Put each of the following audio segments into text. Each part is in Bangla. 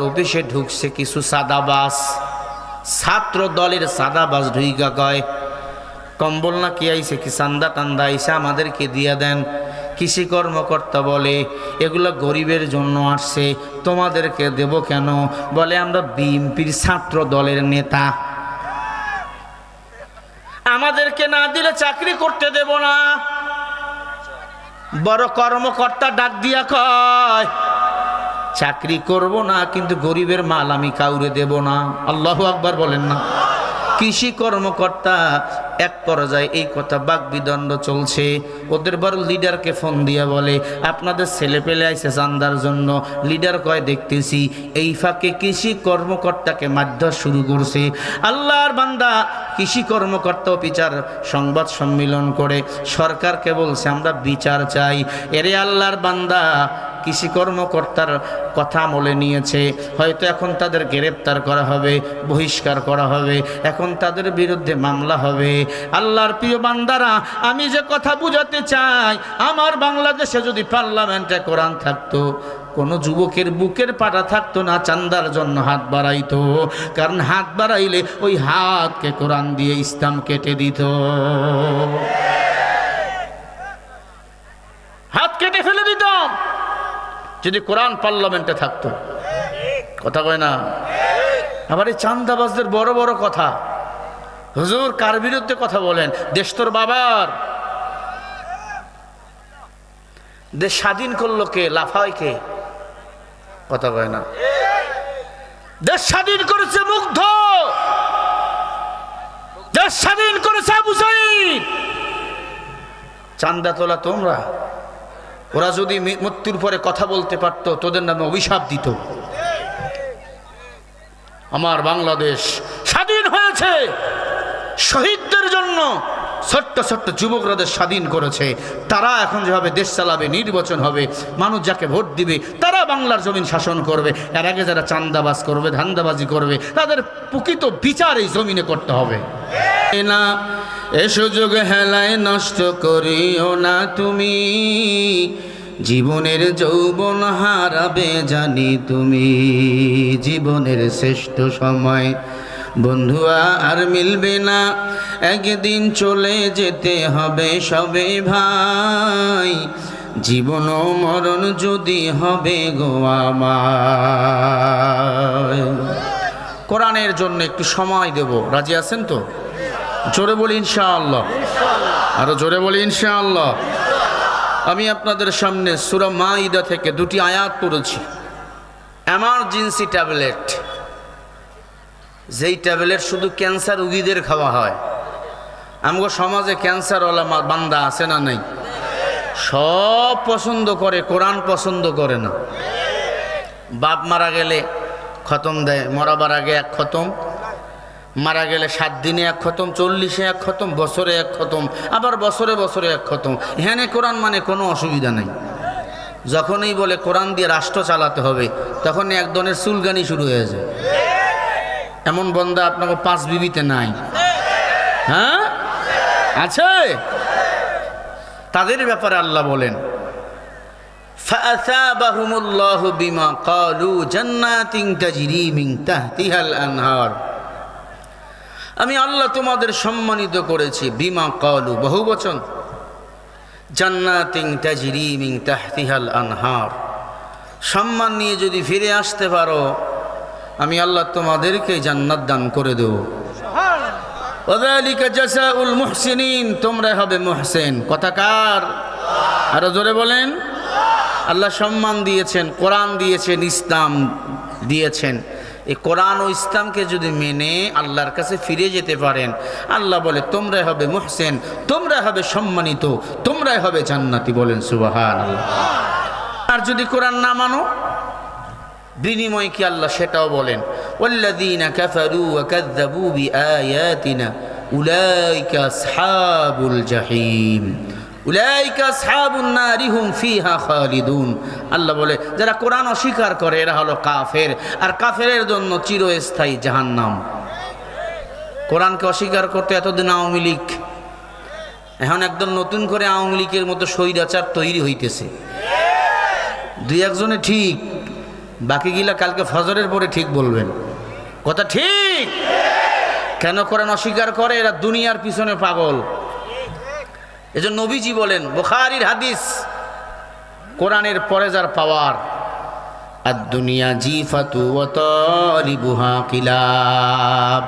অফিসে ঢুকছে কিছু সাদাবাস, ছাত্র দলের সাদাবাস ঢুইকা কয়, কম্বল না কি আইছে, কি চান্দা টান্দা আইসা আমাদেরকে দিয়া দেন। কৃষি কর্মকর্তা বলে, এগুলো গরিবের জন্য আসছে, তোমাদেরকে দেব কেন? বলে, আমরা বিএনপির ছাত্র দলের নেতা, আমাদেরকে না দিলে চাকরি করতে দেব না। বড় কর্মকর্তা ডাক দিয়া কয়, চাকরি করব না, কিন্তু গরিবের মাল আমি কাউরে দেব না। আল্লাহু আকবার বলেন না। কৃষি কর্মকর্তা এক পর্যায়ে এই কথা বাকবিদণ্ড চলছে, ওদের বড় লিডারকে ফোন দিয়া বলে, আপনাদের ছেলে পেলে আইছে চান্দার জন্য। লিডার কয়, দেখতেছি। এই ফাঁকে কৃষি কর্মকর্তাকে মারধর শুরু করছে। আল্লাহর বান্দা কৃষি কর্মকর্তাও বিচার সংবাদ সম্মেলন করে সরকারকে বলছে, আমরা বিচার চাই। এরে আল্লাহর বান্দা কৃষি কর্মকর্তার কথা আমলে নিয়েছে, হয়তো এখন তাদের গ্রেপ্তার করা হবে, বহিষ্কার করা হবে, এখন তাদের বিরুদ্ধে মামলা হবে। আল্লাহর প্রিয় বান্দারা, আমি যে কথা বুঝাতে চাই, আমার বাংলাদেশে যদি পার্লামেন্টে কোরআন থাকতো, কোনো যুবকের বুকের পাটা থাকতো না চান্দার জন্য হাত বাড়াইতো। কারণ হাত বাড়াইলে ওই হাতকে কোরআন দিয়ে ইসলাম কেটে দিত, হাত কেটে ফেলে দিত যদি কোরআন পার্লামেন্টে থাকতো। কথা কয় না? আবার এই চান্দাবাজদের বড় বড় কথা, হুজুর কার বিরুদ্ধে কথা বলেন? দেশ তোর বাবার, দেশ স্বাধীন করলো কে? লাফায় কে? কথা কয় না। দেশ স্বাধীন করেছে মুগ্ধ, দেশ স্বাধীন করেছে আবু সাঈদ। চান্দা তোলা তোমরা। ওরা যদি মৃত্যুর পরে কথা বলতে পারতো, তোদের নামে অভিশাপ দিত। আমার বাংলাদেশ স্বাধীন হয়েছে শহীদদের জন্য। ছোট্ট ছোট্ট যুবকরা দেশ স্বাধীন করেছে, তারা এখন যেভাবে দেশ চালাবে, নির্বাচন হবে, মানুষ যাকে ভোট দিবে তারা বাংলার জমিন শাসন করবে। এর আগে যারা চান্দাবাজ করবে, ধান্দাবাজি করবে, তাদের প্রকৃত বিচার এই জমিনে করতে হবে না। এ সুযোগ হেলায় নষ্ট করিও না তুমি, জীবনের যৌবন হারাবে জানি তুমি। জীবনের শ্রেষ্ঠ সময় বন্ধুয়া আর মিলবে না, একদিন চলে যেতে হবে সবে ভাই। জীবন ও মরণ যদি হবে গো আমার। কোরআনের জন্য একটু সময় দেব, রাজি আছেন তো? জোরে বলি ইনশাআল্লাহ, আরো জোরে বলি ইনশাআল্লাহ। আমি আপনাদের সামনে সূরা মাইদা থেকে দুটি আয়াত পড়েছি। এমার্জেন্সি ট্যাবলেট, যেই ট্যাবলেট শুধু ক্যান্সার রোগীদের খাওয়া হয়। আমগো সমাজে ক্যান্সারওয়ালা বান্দা আছে না নাই? সব পছন্দ করে, কোরআন পছন্দ করে না। বাপ মারা গেলে খতম দেয়, মরাবার আগে এক খতম, মারা গেলে 7 দিনে এক খতম, 40-এ এক খতম, বছরে এক খতম, আবার বছরে বছরে এক খতম। এখানে কোরআন মানে কোনো অসুবিধা নেই। যখনই বলে কোরআন দিয়ে রাষ্ট্র চালাতে হবে, তখনই এক ধরনের চুলগানি শুরু হয়ে যায়। এমন বন্দা আপনাকে 5 বিবিতে নাই? হ্যাঁ আছে। তাদের ব্যাপারে আল্লাহ বলেন, ফাআসাবাহুমুল্লাহু বিমা ক্বালু জান্নাতিন তাজরি মিন তাহতিহাল আনহার। আমি আল্লাহ তোমাদের সম্মানিত করেছি, বিমা ক্বালু বহুবচন, জান্নাতিন তাজরি মিন তাহতিহাল আনহার। সম্মান নিয়ে যদি ফিরে আসতে পারো, আমি আল্লাহ তোমাদেরকে জান্নাত দান করে দেব। ওয়াযালিকা জাযাউল মুহসিনিন, তোমরা হবে মুহসিন। কথা কার? আরো জোরে বলেন। আল্লাহ সম্মান দিয়েছেন, কোরআন দিয়েছেন, ইসলাম দিয়েছেন। এই কোরআন ও ইসলামকে যদি মেনে আল্লাহর কাছে ফিরে যেতে পারেন, আল্লাহ বলে তোমরাই হবে মুহসিন, তোমরাই হবে সম্মানিত, তোমরাই হবে জান্নাতি। বলেন সুবহানাল্লাহ। আর যদি কোরআন না মানো, বিনিময় কি আল্লাহ সেটাও বলেন, ওয়াল্লাযীনা কাফারু ওয়া কাযযাবু বিআয়াতিনা উলাইকা আসহাবুল জাহিম উলাইকা আসহাবুন নারি হুম ফিহা খালিদুন। আল্লাহ বলে যারা কোরআন অস্বীকার করে এরা হলো কাফের, আর কাফেরের জন্য চিরস্থায়ী জাহান্নাম। কোরআনকে অস্বীকার করতে এতদিন আওয়ামী লীগ, এখন একদম নতুন করে আওয়ামী লীগের মতো স্বৈরাচার তৈরি হইতেছে। দুই একজনে ঠিক, বাকিগুলা কালকে ফজরের পরে ঠিক বলবেন। কথা ঠিক? কেন কোরআন অস্বীকার করে? এরা দুনিয়ার পিছনে পাগল। এজন্য নবীজি বলেন, বুখারীর হাদিস, কোরআনের পরে যার পাওয়ার, আর দুনিয়া জিফাতু ওয়া তালিবুহা কিলাব।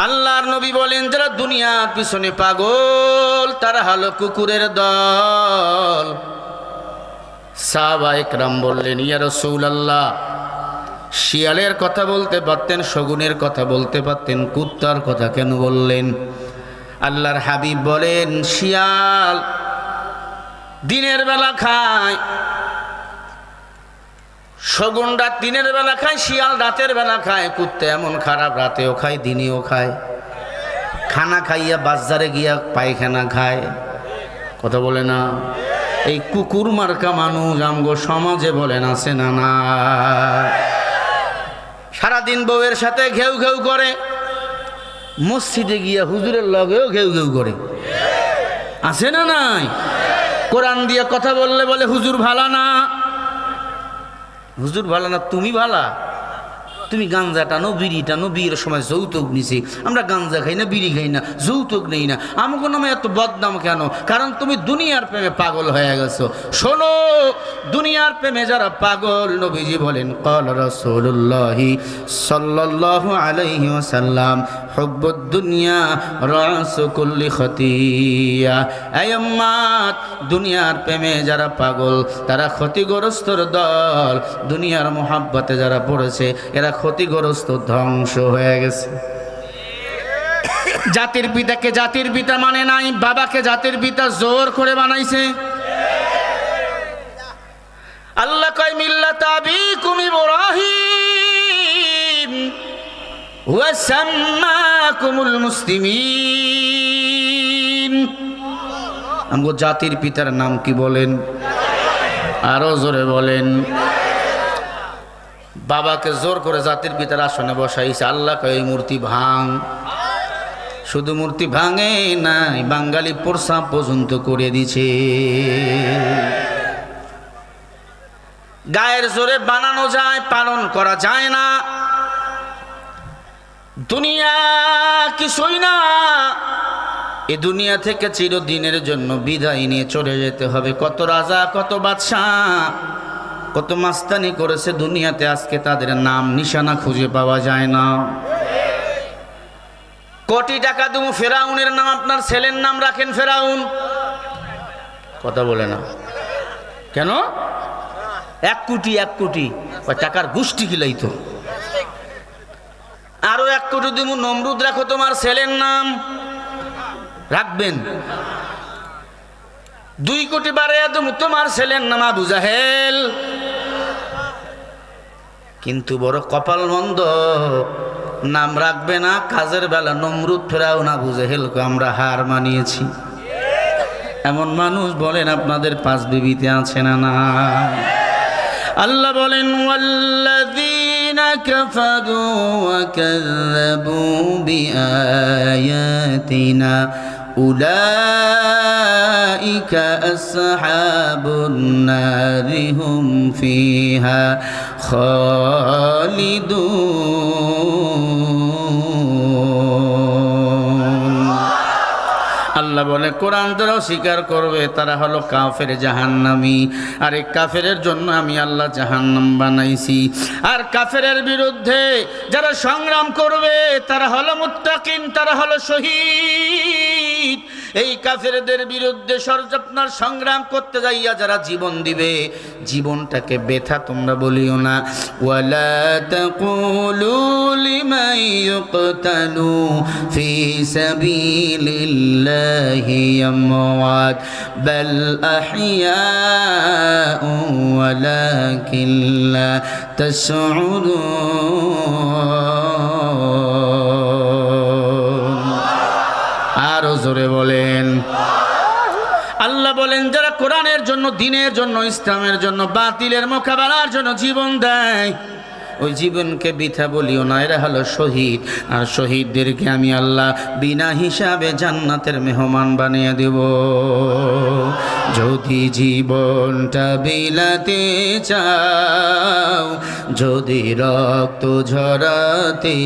আল্লাহর নবী বলেন, যারা দুনিয়ার পিছনে পাগল তারা হলো কুকুরের দল। সাহাবা একরাম বললেন, ইয়া রাসূলুল্লাহ, শিয়ালের কথা বলতে পারতেন, শগুনের কথা বলতে পারতেন, কুত্তার কথা কেন বললেন? আল্লাহর হাবিব বলেন, শিয়াল দিনের বেলা খায়, শগুন রাত দিনের বেলা খায়, শিয়াল রাতের বেলা খায়। কুত্তা এমন খারাপ, রাতেও খায় দিনেও খায়। খানা খাইয়া বাজারে গিয়া পায়খানা খায়। কথা বলে না? এই কুকুর মার্কা মানুষ আমগো সমাজে বলেন আছে না? না। সারাদিন বউয়ের সাথে ঘেউ ঘেউ করে, মসজিদে গিয়া হুজুরের লগেও ঘেউ ঘেউ করে, আছে না? নাই। কোরআন দিয়ে কথা বললে বলে হুজুর ভালা না, হুজুর ভালো না, তুমি ভালা। তুমি গাঞ্জা টানো, বিড়ি টানো, বিয়ের সময় যৌতুক নিছি। আমরা গাঞ্জা খাই না, বিড়ি খাই না, যৌতুক নেই না। আমাকে নামে এত বদনাম কেন? কারণ তুমি দুনিয়ার প্রেমে পাগল হয়ে গেছো। শোনো, দুনিয়ার প্রেমে যারা পাগল, নবীজি বলেন, ক্বালা রাসূলুল্লাহি সাল্লাল্লাহু আলাইহি ওয়াসাল্লাম, হুব্বুদ দুনিয়া রাসু কুল্লি খতিয়া। এই উম্মত, দুনিয়ার প্রেমে যারা পাগল তারা ক্ষতিগ্রস্তর দল। দুনিয়ার মোহাব্বতে যারা পড়েছে এরা ক্ষতিগ্রস্ত, ধ্বংস হয়ে গেছে। জাতির পিতাকে জাতির পিতা মানে নাই, বাবাকে জাতির পিতা জোর করে বানাইছে। আল্লাহ কয়, মিল্লাত আবিকুম ইব্রাহিম ওয়া সাম্মাকুমুল মুসলিমিন। আমগো জাতির পিতার নাম কি বলেন? আরো জোরে বলেন। বাবাকে জোর করে জাতির পিতার আসনে বসাইছে। আল্লাহ কয়, মূর্তি ভাঙ। শুধু মূর্তি ভাঙে নাই, বাঙালি প্রসাব পর্যন্ত করে দিছে। গায়ের জোরে বানানো যায়, পালন করা যায় না। দুনিয়া কিছুই না, এ দুনিয়া থেকে চিরদিনের জন্য বিদায় নিয়ে চলে যেতে হবে। কত রাজা, কত বাদশাহ, কত মাস্তানি করেছে দুনিয়াতে, আজকে তাদের নাম নিশানা খুঁজে পাওয়া যায় না। কোটি টাকা দেবো, ফেরাউনের নাম আপনার ছেলের নাম রাখেন ফেরাউন। কথা বলে না কেন? 1 কোটি 1 কোটি ওই টাকার গোষ্ঠী কিলাই তো। আরো 1 কোটি দেবো, নমরুদ রাখো তোমার ছেলের নাম, রাখবেন। 2 কোটি বাড়াইয়া দেবো, তোমার ছেলের নাম আবু জাহেল। কিন্তু বড় কপাল মন্দ, নাম রাখবে না, কাজের বেলা নমরুদ ফেরাউন আবু জাহেলকে আমরা হার মানিয়েছি। এমন মানুষ বলেন আপনাদের 5 বিবিতে আছে না? না। আল্লাহ বলেন, ওয়াল্লাযীনা কাফারু ওয়া কাযযাবু বিআয়াতিনা উলাইকা আসহাবুন নারি হুম ফিহা খালিদুন। আল্লাহ বলে, কোরআন যারা স্বীকার করবে তারা হলো কাফের, জাহান্নামী। আর এই কাফেরের জন্য আমি আল্লাহ জাহান্নাম বানাইছি। আর কাফেরের বিরুদ্ধে যারা সংগ্রাম করবে তারা হলো মুত্তাকিন, তারা হলো শহীদ। এই কাফেরদের বিরুদ্ধে আপনার সংগ্রাম করতে যাইয়া যারা জীবন দিবে, জীবনটাকে ব্যথা তোমরা বলিও না। ওয়ালা তাকুলু লিমান ইউকতালু ফি সাবিলিল্লাহি আমওয়াত বাল আহইয়াউ ওয়ালাকিন লা তাশউরুন। আরো জোরে বলেন। আল্লাহ বলেন, যারা কোরআনের জন্য, দ্বীনের জন্য, ইসলামের জন্য, বাতিলের মোকাবেলার জন্য জীবন দেয়, ওই জীবনকে বৃথা বলিও না, এরা হলো শহীদ। আর শহীদদেরকে আমি আল্লাহ বিনা হিসাবে জান্নাতের মেহমান বানিয়ে দেব। যদি জীবনটা বিলাতে চাও, যদি রক্ত ঝরাতে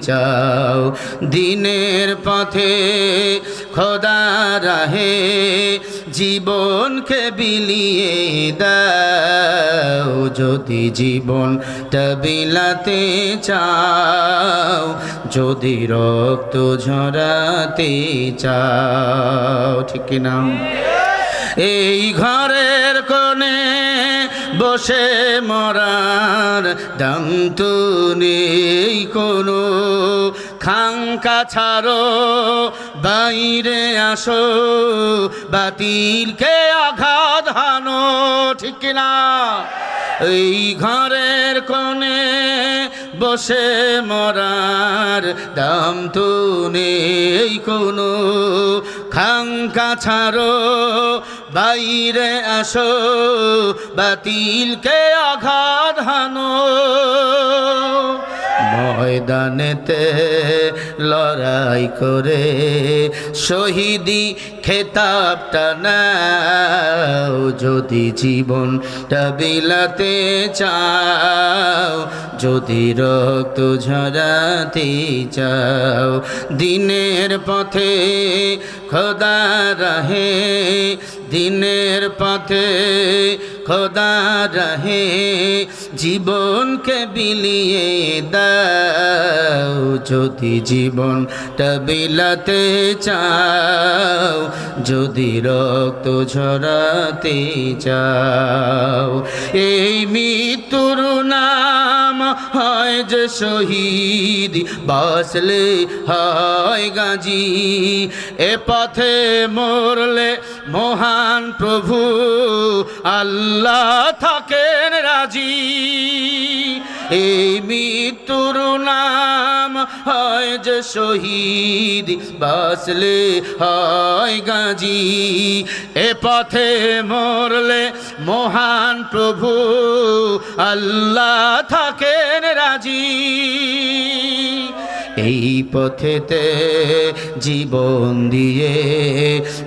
চাও, দিনের পথে খোদা রাহে জীবনকে বিলিয়ে দাও। যদি জীবনটা বিলাতে চাও, যদি রক্ত ঝরাতে চাও, ঠিক কিনা? এই ঘরের কোণে বসে মরার দাম তো নেই কোনো, খাঙ্কা ছাড়ো বাইরে আসো, বাতিলকে আঘাত হানো, ঠিক কিনা? এই ঘরের কোণে বসে মরার দাম তো নেই কোনো, খাঙ্কা ছাড়ো বাইরে আসো, বাতিলকে আঘাত হানো। ময়দানেতে লড়াই করে শহীদি খেতাবটা নাও। যদি জীবনটা বিলাতে চাও, যদি রক্ত ঝরাতে চাও, দিনের পথে খোদা রাহে, দিনের পথে খোদা রাহে জীবনকে বিলিয়ে দাও। যদি জীবনটা বিলাতে চাও, যদি রক্ত ঝরাতে চাও, এই মৃত্যুর নাম হয় যে শহীদ, বাঁচলে হয় গাজী। এ পথে মরলে মহান প্রভু আল্লাহ থাকেন রাজি। এই মৃত্যুর নাম হয় যে শহীদ, বাঁচলে হয় গাজী। এ পথে মরলে মহান প্রভু আল্লাহ থাকেন রাজি। এই পথেতে জীবন দিয়ে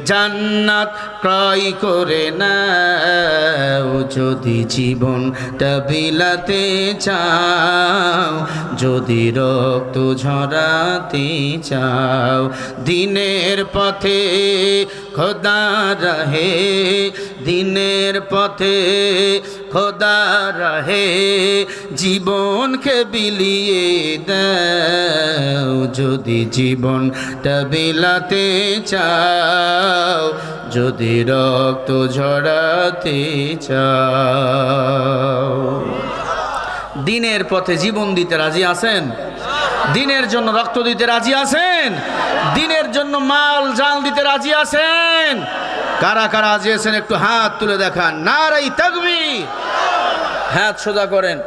জান্নাত ক্রয় করে নাও। যদি জীবনটা বিলাতে চাও, যদি রক্ত ঝরাতে চাও, দিনের পথে খোদা রাহে, দিনের পথে খোদা রাহে জীবনকে বিলিয়ে দাও। যদি জীবনটা বিলাতে চাও, যদি রক্ত ঝরাতে চাও। দিনের পথে জীবন দিতে রাজি আছেন? দিনের জন্য রক্ত দিতে রাজি আছেন? দিনের জন্য মাল জান দিতে রাজি আছেন? কারা কারা রাজি আছেন একটু হাত তুলে দেখান। নারাই তাকবীর। হাত সোজা করেন।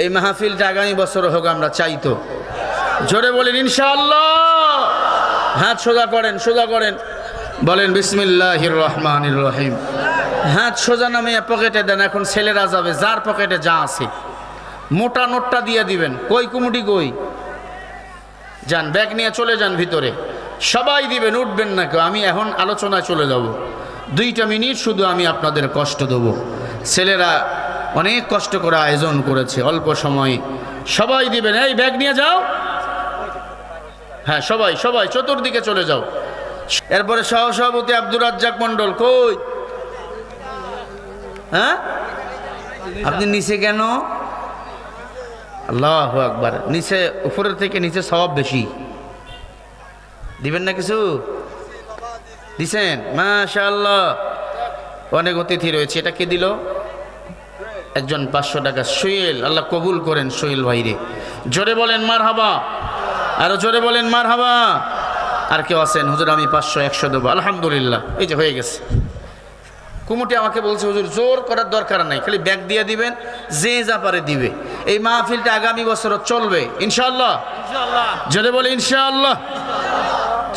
এই মাহফিলটা আগামী বছর হোক আমরা চাইতো। জোরে বলেন ইনশাআল্লাহ। হাত সোজা করেন, সোজা করেন, বলেন বিসমিল্লাহির রহমানির রহিম। হাত সোজা নামে পকেটে দেন। এখন ছেলেরা যাবে, যার পকেটে যা আছে মোটা নোটটা দিয়ে দিবেন। কই কুমুটি কই? যান, ব্যাগ নিয়ে চলে যান ভিতরে। সবাই দিবেন, উঠবেন না কেউ। আমি এখন আলোচনায় চলে যাব। 2টা মিনিট শুধু আমি আপনাদের কষ্ট দেব। ছেলেরা অনেক কষ্ট করে আয়োজন করেছে, অল্প সময়। সবাই দিবেন। এই ব্যাগ নিয়ে যাও। হ্যাঁ, সবাই সবাই চতুর্দিকে চলে যাও। এরপরে সহসভাপতি আব্দুর রাজ্জাক মন্ডল কই? হ্যাঁ, আপনি নিচে কেন? আল্লাহু আকবার। নিচে, উপরের থেকে নিচে সওয়াব বেশি। দিবেন না কিছু? দিছেন? মাশাআল্লাহ। অনেক অতিথি রয়েছে। এটা কে দিল? একজন 500 টাকা। সোহেল, আল্লাহ কবুল করেন সোহেল ভাইরে। জোরে বলেন মারহাবা। আরো জোরে বলেন মারহাবা। আর কেউ আছেন? হুজুর আমি 500 100 দেবো। আলহামদুলিল্লাহ, এই যে হয়ে গেছে। কুমুটি আমাকে বলছে হুজুর জোর করার দরকার নাই, খালি ব্যাগ দিয়ে দিবেন, যে যা পারে দিবে। এই মাহফিলটা আগামী বছর চলবে ইনশাআল্লাহ। জোরে বলে ইনশাআল্লাহ।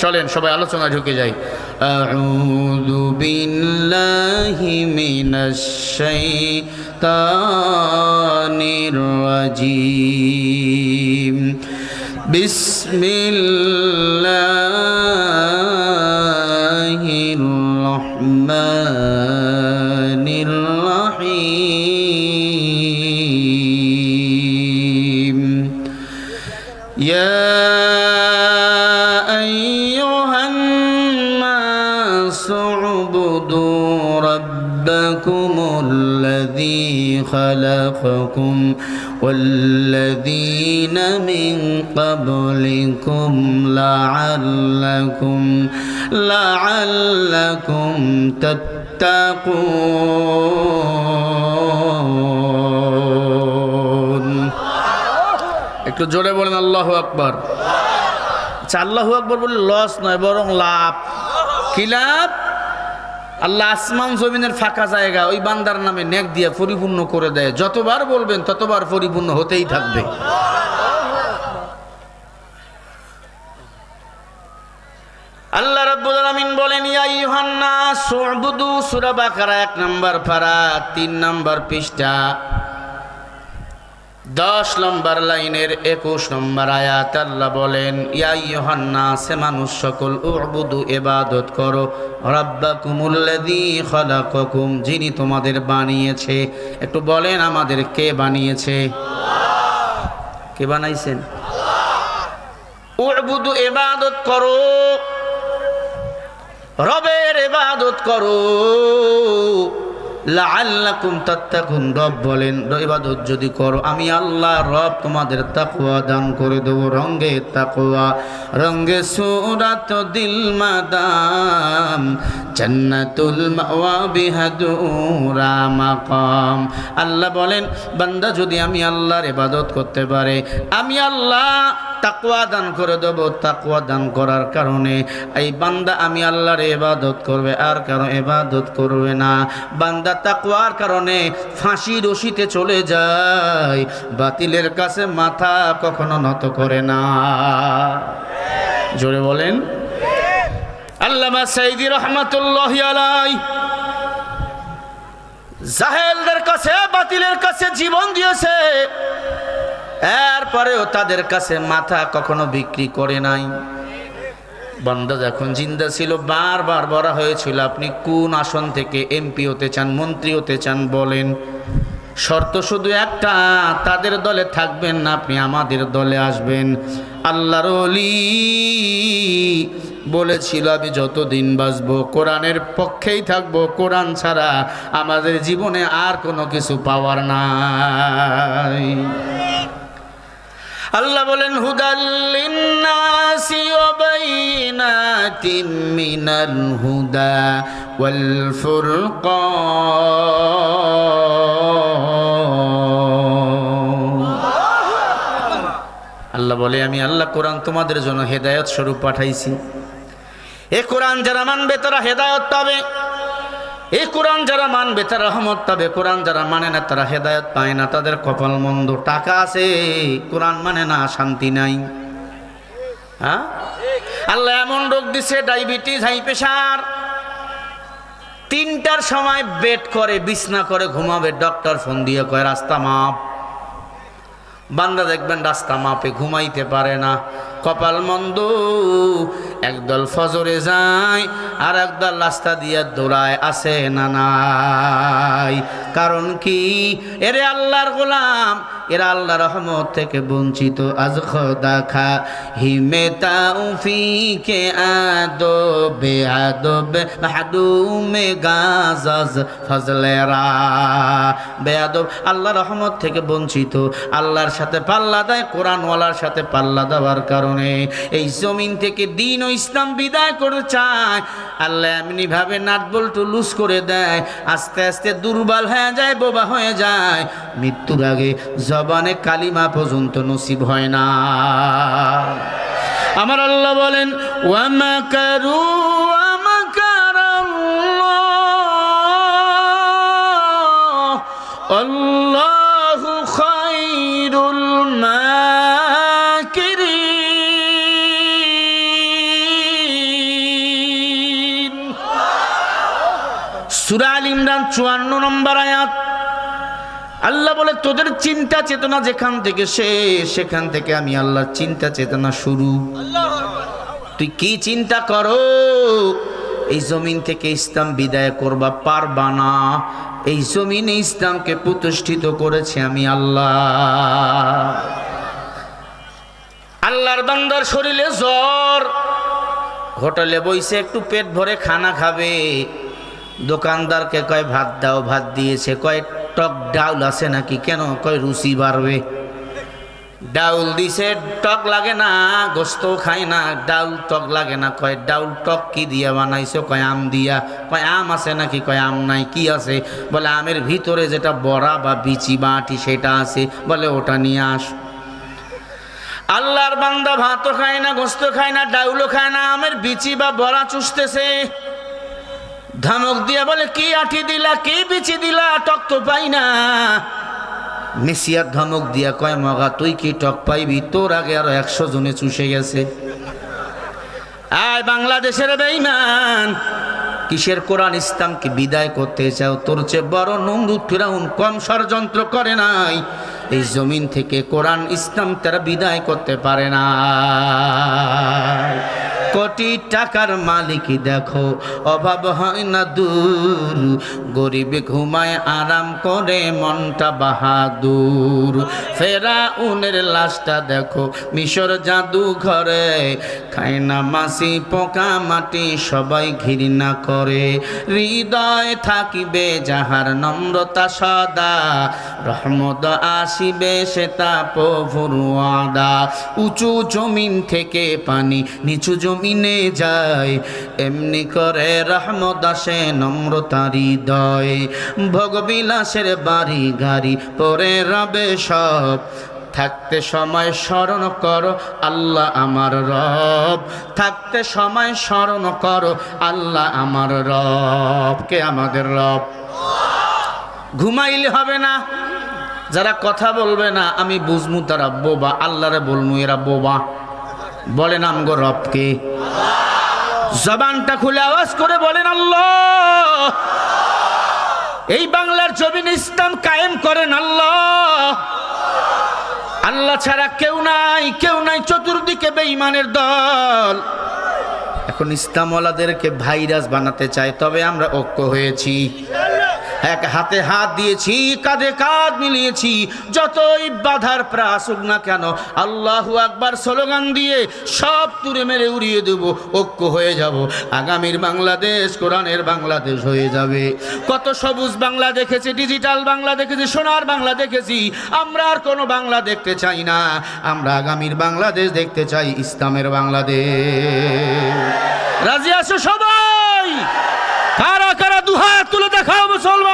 চলেন সবাই আলোচনা ঢুকে যাই। أعوذ بالله من الشيطان الرجيم بسم الله الرحمن الرحيم يا أيها الناس اعبدوا ربكم الذي خلقكم والذين من قبلكم لعلكم تتقون একটু জোরে বলেন আল্লাহু আকবার। আচ্ছা, আল্লাহু আকবার বলে লস নয়, বরং লাভ। কি লাভ? আল্লাহ আসমান জমিনের ফাঁকা জায়গা ওই বান্দার নামে নেক দিয়ে পরিপূর্ণ করে দেয়। যতবার বলবেন ততবার পরিপূর্ণ হতেই থাকবে। আল্লাহ রাব্বুল আলামিন বলেন ইয়া আইয়ুহান নাস উবুদু, সূরা বাকারা 1 নম্বর পারা 3 নম্বর পৃষ্ঠা 10 নম্বর লাইনের 21 নম্বর আয়াত আল্লাহ বলেন ইয়া আইয়ুহান নাস, মানুষ সকল, উবুদু ইবাদত করো, রাব্বাকুমুল্লাযী খালাকাকুম, যিনি তোমাদের বানিয়েছে। একটু বলেন আমাদের কে বানিয়েছে? কে বানাইছেন? উবুদু ইবাদত করো, রবের ইবাদত করো, লাআল্লাকুম তাত্তাকুন। রব বলেন ইবাদত যদি করো আমি আল্লাহ রব তোমাদের তাকওয়া দান করে দেব। রঙ্গে তাকওয়া, রঙ্গে সূরাত দিল মাদাম, জান্নাতুল মাওয়া বিহাদুরা মাকাম। আল্লাহ বলেন বান্দা যদি আমি আল্লাহর ইবাদত করতে পারে আমি আল্লাহ তাকওয়া দান করে দেব। তাকওয়া দান করার কারণে এই বান্দা আমি আল্লাহর ইবাদত করবে, আর কারো ইবাদত করবে না। বান্দা তাকওয়ার কারণে ফাঁসি রশিতে চলে যায়, বাতিলের কাছে মাথা কখনো নত করে না। জোরে বলেন। আল্লামা সাইয়্যিদি রাহমাতুল্লাহি আলাইহি জাহেলদের কাছে, বাতিলের কাছে জীবন দিয়েছে, এরপরেও তাদের কাছে মাথা কখনো বিক্রি করে নাই। বান্দা যখন জিন্দা ছিল বারবার বলা হয়েছিল আপনি কোন আসন থেকে এমপি হতে চান, মন্ত্রী হতে চান বলেন, শর্ত শুধু একটা, তাদের দলে থাকবেন না, আপনি আমাদের দলে আসবেন। আল্লাহর ওলি বলেছিল আমি যতদিন বাঁচবো কোরআনের পক্ষেই থাকবো, কোরআন ছাড়া আমাদের জীবনে আর কোনো কিছু পাওয়ার নাই। আল্লাহ বলেন হুদাল লিন্নাসি ওয়া বাইনাতিম মিনাল হুদা ওয়াল ফুরকান। আল্লাহ বলে আমি আল্লাহ কোরআন তোমাদের জন্য হেদায়েত স্বরূপ পাঠাইছি। এই কোরআন যারা মানবে তারা হেদায়েত পাবে, এই কোরআন যারা মানবে তারা রহমত পাবে। কোরআন যারা মানে না তারা হেদায়েত পায় না, তাদের কপাল মন্দ। টাকা আছে কোরআন মানে না, শান্তি নাই। হ্যাঁ, আল্লাহ এমন রোগ দিছে, ডায়াবেটিস, হাই প্রেশার, 3টার সময় বেড করে বিছনা করে ঘুমাবে, ডক্টর ফোন দিয়ে কয় রাস্তা মাপ। বান্দা দেখবেন রাস্তা মাপে ঘুমাইতে পারে না, কপাল মন্দ। একদল ফজরে যায় আর একদল রাস্তা দিয়ে দৌড়ায়, আছে না নাই? কারণ কি? এরে আল্লাহর গোলাম, এরা আল্লাহ রহমত থেকে বঞ্চিত। আজ খোদা খা হিমে তাউফিকে আদবে আদবে মাহদুমে গাজাজ ফজলেরা। বেয়াদব আল্লাহ রহমত থেকে বঞ্চিত, আল্লাহর সাথে পাল্লা দেয়, কোরআনওয়ালার সাথে পাল্লা দেওয়ার কারণে এই জমিন থেকে দিন ও ইসলাম বিদায় করে চায়। আল্লাহ এমনি ভাবে নাট বল্টু লুজ করে দেয়, আস্তে আস্তে দুর্বল হয়ে যায়, বোবা হয়ে যায়, মৃত্যুর আগে জবানে কালিমা পর্যন্ত নসিব হয় না। আমার আল্লাহ বলেন ওয়া মাকারু ওয়া মাকারাল্লাহ আল্লাহু খায়রুল মাকিরিন। ইমরান 54 নম্বর আয়াত। আল্লাহ বলে তোদের চিন্তা চেতনা যেখান থেকে শেষ, সেখান থেকে আমি আল্লাহর চিন্তা চেতনা শুরু। তুই কি চিন্তা করো? এই জমিন থেকে ইসলাম বিদায় করবা পারবা না। এই জমিনে ইসলামকে প্রতিষ্ঠিত করেছে আমি আল্লাহ। আল্লাহর বান্দার শরীরে জ্বর, হোটেলে বইছে একটু পেট ভরে খানা খাবে, দোকানদারকে কয় ভাত দাও, ভাত দিয়েছে, কয় টক ডাউল আছে নাকি, কেন, কয় রুচি বাড়বে। ডাউল দিছে, টক লাগে না, গোস্ত খায় না, ডাউল টক লাগে না, কয় ডাউল টক কি দিয়া বানাইছো, কয় আম দিয়া, কয় আম আছে নাকি, কয় আম নাই, কি আছে, বলে আমের ভিতরে যেটা বড়া বা বিচি বা আটি সেটা আছে, বলে ওটা নিয়ে আস। আল্লাহর বান্দা ভাতও খায় না, গোস্ত খায় না, ডাউলও খায় না, আমের বিচি বা বড়া চুষতেছে। ধমক দিয়া বলে কি আঠি দিলা, কি বিচি দিলা, টক তো পাই না। মেসিয়ার ধমক দিয়া কয় মগা তুই কি টক পাইবি, তোর আগে আরো 100 জনে চুষে গেছে। আয় বাংলাদেশের বেঈমান, কিসের কোরআন ইসলামকে বিদায় করতে চাও? তোর চেয়ে বড় নমরুদ ফিরাউন কম ষড়যন্ত্র করে নাই। এই জমিন থেকে কোরআন ইসলাম তারা বিদায় করতে পারে না। কোটি টাকার মালিক দেখো অভাব হয় না দূর, গরিব ঘুমায় আরাম করে মনটা বাহাদুর। ফেরাউনের লাশটা দেখো মিশর জাদু ঘরে, খায় না মাছি পোকা মাটি সবাই ঘৃণা করে। হৃদয় থাকিবে যাহার নম্রতা সদা, রহমত আসিবে সে তা প্রভুর ওয়াদা। উঁচু জমিন থেকে পানি নিচু জমিনে যায়, এমনি করে রহমত আসে নম্রতার হৃদয়। ভোগবিলাসের বাড়ি গাড়ি পরে রবে সব, থাকতে সময় স্মরণ করো আল্লাহ আমার রব। থাকতে সময় স্মরণ করো আল্লাহ আমার রব। কে আমাদের রব? ঘুমাইলে হবে না। যারা কথা বলবে না আমি বুঝমু তারা বোবা, আল্লাহরে বলমু এরা বোবা। বলেন আমগো রবকে। জবানটা খুলে আওয়াজ করে বলেন আল্লাহ। এই বাংলার জমিনে ইসলাম কায়েম করেন আল্লাহ। আল্লাহ ছাড়া কেউ নাই, কেউ নাই, চতুর্দিকে বেঈমানের দল। এখন ইসলামওয়ালাদেরকে ভাইরাস বানাতে চায়, তবে আমরা ঐক্য হয়েছি, এক হাতে হাত দিয়েছি, কাঁধে কাঁধ মিলিয়েছি। যতই বাধার প্রাস আসুক না কেন, আল্লাহু আকবার স্লোগান দিয়ে সব তুড়ে মেরে উড়িয়ে দেব, ঐক্য হয়ে যাব। আগামীর বাংলাদেশ কোরআনের বাংলাদেশ হয়ে যাবে। কত সবুজ বাংলা দেখেছি, ডিজিটাল বাংলা দেখেছি, সোনার বাংলা দেখেছি। আমরা আর কোনো বাংলা দেখতে চাই না, আমরা আগামীর বাংলাদেশ দেখতে চাই, ইসলামের বাংলাদেশ। রাজি আছো সবাই? কারা কারা দুহাত তুলে দেখাও মুসলমান।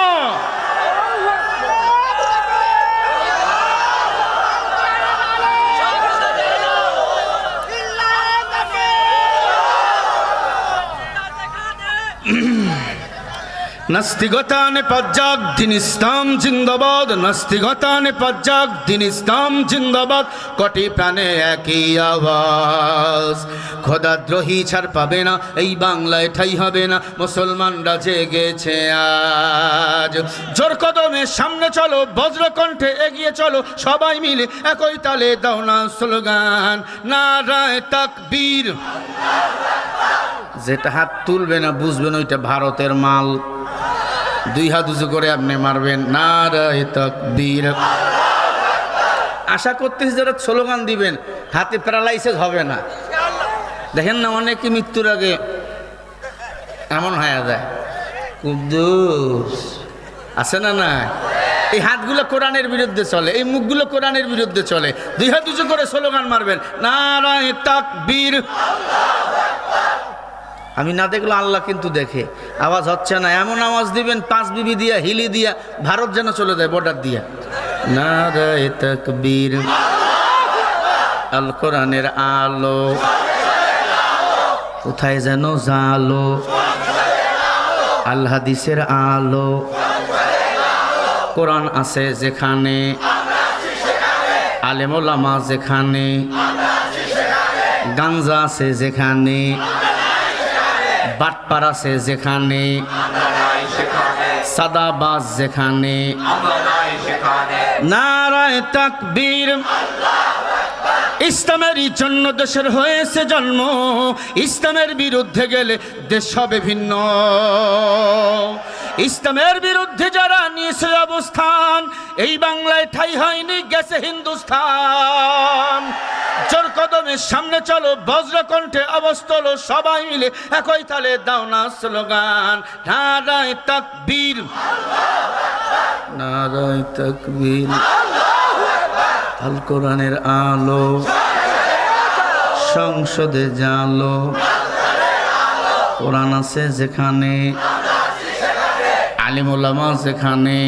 নাস্তিকতা নেপজ্জাক দিন ইসলাম জিন্দাবাদ, নাস্তিকতা নেপজ্জাক দিন ইসলাম জিন্দাবাদ। কোটি প্রাণে একই আওয়াজ, খোদাদ্রোহী ছাড় পাবে না, এই বাংলায় ঠাই হবে না। মুসলমানরা জেগেছে আজ, জোর কদমে সামনে চলো, বজ্রকণ্ঠে এগিয়ে চলো, সবাই মিলে একই তালে দাও না স্লোগান, নারায়ে তাকবীর। যেটা হাত তুলবে না বুঝবেন ওইটা ভারতের মাল। দুই হাত উঁচু করে আপনি মারবেন নারায়ে তাকবীর। আশা করতেছি যারা স্লোগান দিবেন হাতে প্যারালাইসিস হবে না। দেখেন না অনেকে মৃত্যুর আগে এমন হয়ে যায়, কুদ্দুস আছে না না, এই হাতগুলো কোরআনের বিরুদ্ধে চলে, এই মুখগুলো কোরআনের বিরুদ্ধে চলে। দুই হাত উঁচু করে স্লোগান মারবেন নারায়ে তাকবীর। আমি না দেখলে আল্লাহ কিন্তু দেখে, আওয়াজ হচ্ছে না, এমন আওয়াজ দিবেন 5 বিবি দিয়া হিলি দিয়া ভারত যেন চলে যায় বর্ডার দিয়া। নারায়ে তাকবীর। আল কোরআনের আলো কোথায় যেন জালো, আল হাদিসের আলো। কোরআন আছে যেখানে, আলেম ওলামা যেখানে, গাঞ্জা আছে যেখানে, বাটপার আছে যেখানে, সাদাবাজ যেখানে, নারায়ে তাকবীর। ইসলামেরই জন্য দেশের হয়েছে জন্ম, ইসলামের বিরুদ্ধে গেলে দেশ হবে ভিন্ন। ইসলামের বিরুদ্ধে যারা নিয়েছে অবস্থান, এই বাংলায় ঠাঁই হয়নি, গেছে হিন্দুস্তান। জোর কদমের সামনে চলো, বজ্রকণ্ঠে আওয়াজ তোলো, সবাই মিলে একই তালে দাও না স্লোগান, নারায়ে তাকবীর, নারায়ে তাকবীর। আল কোরআনের আলো সংসদে জালো, কোরআন আছে যেখানে, আলিম ওলামা যেখানে,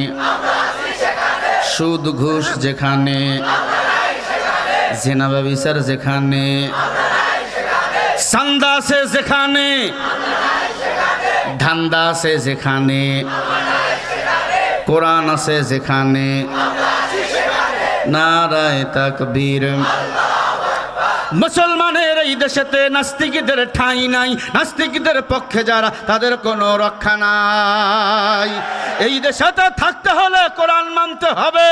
সুদ ঘুষ যেখানে, জিনা ব্যভিচার যেখানে, চাঁদা আছে যেখানে, ধান্দা আছে যেখানে, কোরআন আছে যেখানে, নারায়ে তাকবীর। মুসলমানের এই দেশেতে নাস্তিকদের ঠাঁই নাই, নাস্তিকদের পক্ষে যারা তাদের কোনো রক্ষা নাই। এই দেশেতে থাকতে হলে কোরআন মানতে হবে,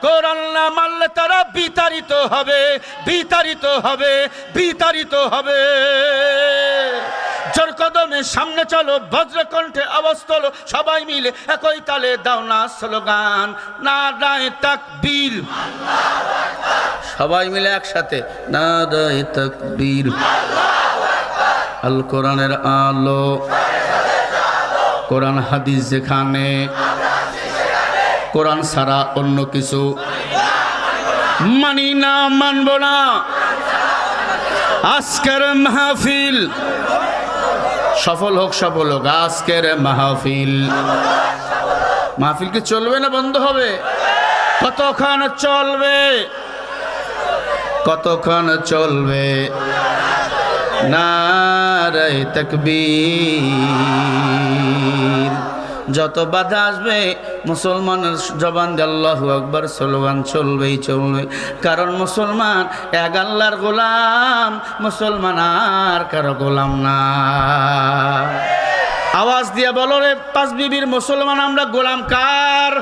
কোরআন না মানলে তারা বিতাড়িত হবে, বিতাড়িত হবে, বিতাড়িত হবে। জোর কদমে সামনে চলো, বজ্রকণ্ঠে আওয়াজ তোলো, সবাই মিলে একই তালে দাও না স্লোগান, নারায়ে তাকবীর। সবাই মিলে একসাথে নারায়ে তাকবীর। আল কোরআনের আলো, কোরআন হাদিস যেখানে, কোরআন ছাড়া অন্য কিছু মানি না, মানব না। আজকের মাহফিল সফল হোক, সফল হোক আজকের মাহফিল। মাহফিল কি চলবে না বন্ধ হবে? কতক্ষণ চলবে, কতক্ষণ চলবে? নারায়ে তাকবীর। যত বাধা আসবে মুসলমানের জবান দিয়ে আল্লাহু আকবার স্লোগান চলবেই চলবে, কারণ মুসলমান এক আল্লাহর গোলাম, মুসলমান আর কারো গোলাম না। আওয়াজ দিয়ে বলো রে পাঁচ বিবির মুসলমান, আমরা গোলাম কার?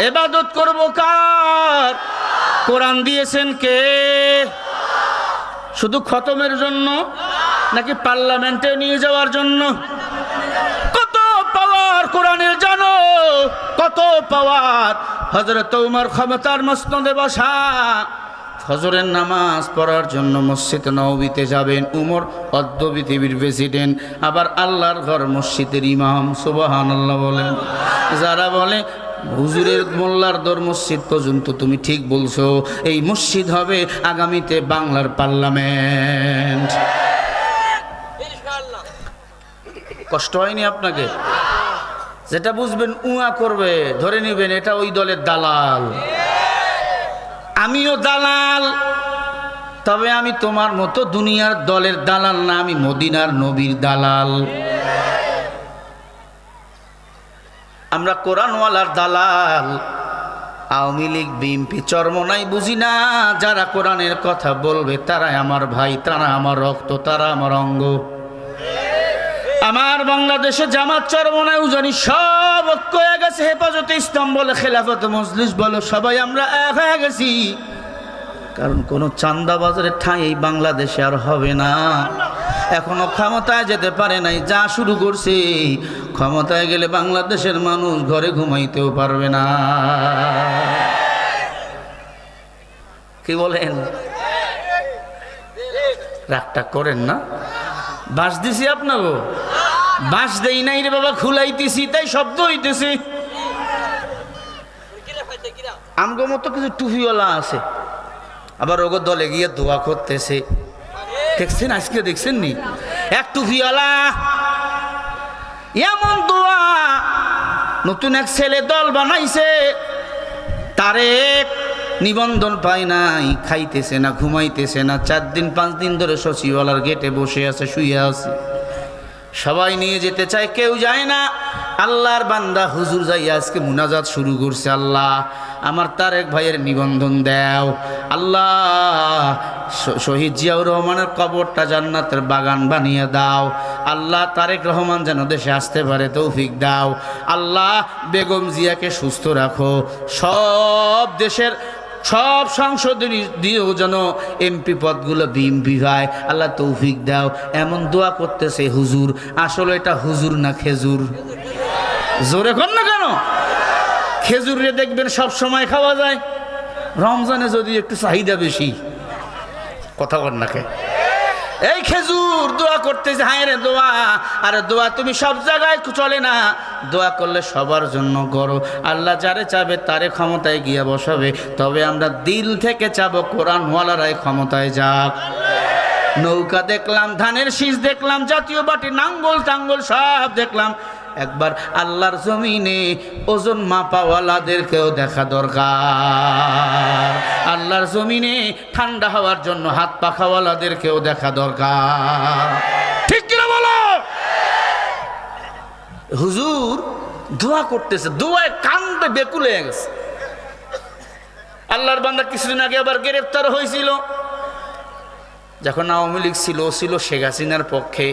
ইবাদত করব কার? কোরআন দিয়েছেন কে? শুধু খতমের জন্য নাকি পার্লামেন্টে নিয়ে যাওয়ার জন্য? কত পাওয়ার কোরআনের জানো, কত পাওয়ার। হযরত ওমর ক্ষমতার মসনদে বসা, ফজরের নামাজ পড়ার জন্য মসজিদ নববীতে যাবেন। উমর অদ্য পৃথিবীর প্রেসিডেন্ট, আবার আল্লাহর ঘর মসজিদের ইমাম। সুবহানাল্লাহ বলেন। যারা বলে হুজুরের মোল্লার দর মসজিদ পর্যন্ত, তুমি ঠিক বলছো, এই মসজিদ হবে আগামীতে বাংলার পার্লামেন্ট। কষ্ট হয়নি আপনাকে? যেটা বুঝবেন উয়া করবে, ধরে নিবেন এটা ওই দলের দালাল। আমিও দালাল, তবে আমি তোমার মতো দুনিয়ার দলের দালাল না, আমি মদিনার নবীর দালাল। আমরা কোরআনওয়ালার দালাল। আওয়ামী লীগ বিএনপি চরমনাই বুঝি না, যারা কোরআনের কথা বলবে তারাই আমার ভাই, তারা আমার রক্ত, তারা আমার অঙ্গ। আমার বাংলাদেশে জামাত চরমনাই উজানি সব ঐক্য হয়ে গেছে। হেফাজতে ইসলাম বলে, খেলাফত মজলিস বলে, সবাই আমরা এক হয়ে গেছি। কারণ কোনো চাঁদাবাজারের ঠাঁই এই বাংলাদেশে আর হবে না। এখনো ক্ষমতায় যেতে পারে নাই, যা শুরু করছে ক্ষমতায় গেলে বাংলাদেশের মানুষ ঘরে ঘুমাইতেও পারবে না। কি বলেন? রাগটা করেন না। বাঁশ দিছি আপনাকে? বাঁশ দেই নাই রে বাবা, খুলাইতেছি তাই শব্দ হইতেছে। আমগো মতো কিছু টুপিওয়ালা আছে, আবার ওগো দলে গিয়ে দোয়া করতেছে। দেখছেন আজকে, দেখছেন নি এক টুপিওয়ালা এমন দোয়া, নতুন এক ছেলে দল বানাইছে, তারে নিবন্ধন পায় নাই, খাইতেছে না, ঘুমাইতেছে না, 4 দিন 5 দিন ধরে সচিবালয়ের গেটে বসে আছে, শুয়ে আছে। সবাই নিয়ে যেতে চায়, কেউ যায় না। আল্লাহর বান্দা হুজুর যাই আজকে মুনাজাত শুরু করছে, আল্লাহ আমার তারেক ভাইয়ের নিবন্ধন দাও, আল্লাহ শহীদ জিয়াউর রহমানের কবরটা জান্নাতের বাগান বানিয়ে দাও, আল্লাহ তারেক রহমান যেন দেশে আসতে পারে তৌফিক দাও। আল্লাহ বেগম জিয়াকে সুস্থ রাখো। সব দেশের সব সংসদ দিয়েও যেন এমপি পদগুলো বিএমপি হয়, আল্লাহ তৌফিক দাও। এমন দোয়া করতেছে হুজুর। আসলে এটা হুজুর না খেজুর? জোরে কর না কেন? খেজুরে দেখবেন সব সময় খাওয়া যায়, রমজানে যদি একটু চাহিদা বেশি। কথা বল না কে? এই খেজুর দোয়া করতেছে, হায় রে দোয়া। আরে দোয়া তুমি সব জায়গায় চলে না, দোয়া করলে সবার জন্য করো। আল্লাহ যারে চাবে তারে ক্ষমতায় গিয়া বসাবে। তবে আমরা দিল থেকে চাবো কোরআনওয়ালারাই ক্ষমতায় যাক। নৌকা দেখলাম, ধানের শীষ দেখলাম, জাতীয় বাটি, নাঙ্গল টাঙ্গল সব দেখলাম। একবার আল্লাহর জমিনে ওজন মাপাওয়ালাদেরকেও দেখা দরকার। আল্লাহর জমিনে ঠান্ডা হওয়ার জন্য হাত পাখাওয়ালাদেরকেও দেখা দরকার। ঠিক কিনা বলো? হুজুর দোয়া করতেছে, দোয়ায় কান্দে বেকুল হয়ে গেছে। আল্লাহর বান্দা কিছুদিন আগে আবার গ্রেফতার হয়েছিল। যখন আওয়ামী লীগ ছিল শেখ হাসিনার পক্ষে,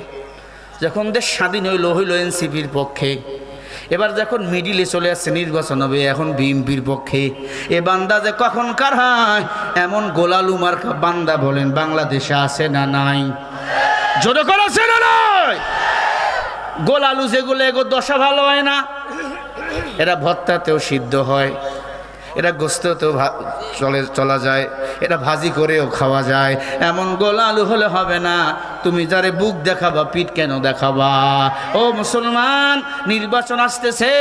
যখন দেশ স্বাধীন হইল এনসিপির পক্ষে। এবার যখন মিডিলে চলে আসছে নির্বাচন হবে, এখন বিএনপির পক্ষে। এ বান্দা যে কখনকার হয়, এমন গোলালু মার্কা বান্দা বলেন বাংলাদেশে আছে না নাই? জোরে করে আছে না নাই? গোলালু যেগুলো এগো দশা ভালো হয় না, এরা ভর্তাতেও সিদ্ধ হয়, এরা গোস্তেও চলা যায়, এটা ভাজি করেও খাওয়া যায়। এমন গোলা আলু হলে হবে না। তুমি যারে বুক দেখাবা পিঠ কেন দেখাবা? ও মুসলমান, নির্বাচন আসতেছে,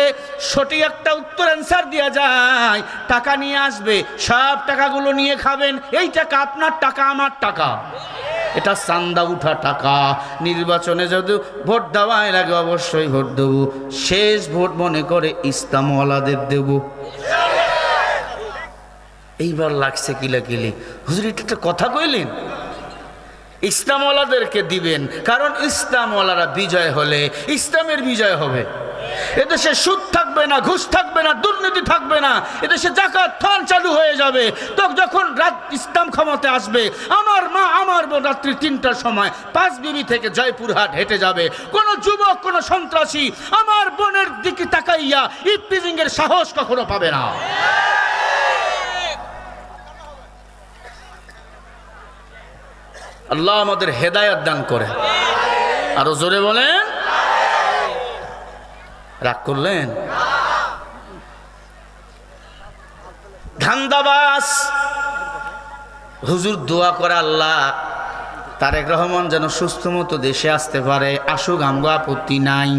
সঠিক একটা উত্তর অ্যান্সার দেওয়া যায়। টাকা নিয়ে আসবে, সব টাকাগুলো নিয়ে খাবেন। এই টাকা আপনার টাকা, আমার টাকা, এটা চান্দা উঠা টাকা। নির্বাচনে যদি ভোট দেওয়াই লাগে অবশ্যই ভোট দেবো। শেষ ভোট মনে করে ইসলামওয়ালাদের দেব। এইবার লাগছে কিলাকিলি, হুজুর এটা একটা কথা কইলেন, ইসলামওয়ালাদেরকে দিবেন। কারণ ইসলামওয়ালারা বিজয় হলে ইসলামের বিজয় হবে। এদেশে সুদ থাকবে না, ঘুষ থাকবে না, দুর্নীতি থাকবে না। এদেশে যাকাত ফান চালু হয়ে যাবে। তো যখন ইসলাম ক্ষমতা আসবে, আমার মা আমার বোন রাত্রি ৩টার সময় ৫ বিবি থেকে জয়পুরহাট হেঁটে যাবে। কোন যুবক, কোন সন্ত্রাসী আমার বোনের দিকে তাকাইয়া ইফতিজিং এর সাহস কখনো পাবে না। আল্লাহ আমাদের হেদায়েত দান করে। আরো জোরে বলেন। রাগ করলেন? ধান্দাবাজ হুজুর দোয়া করে আল্লাহ তারেক রহমান যেন সুস্থ মতো দেশে আসতে পারে। আসুক, আমগো আপত্তি নাই।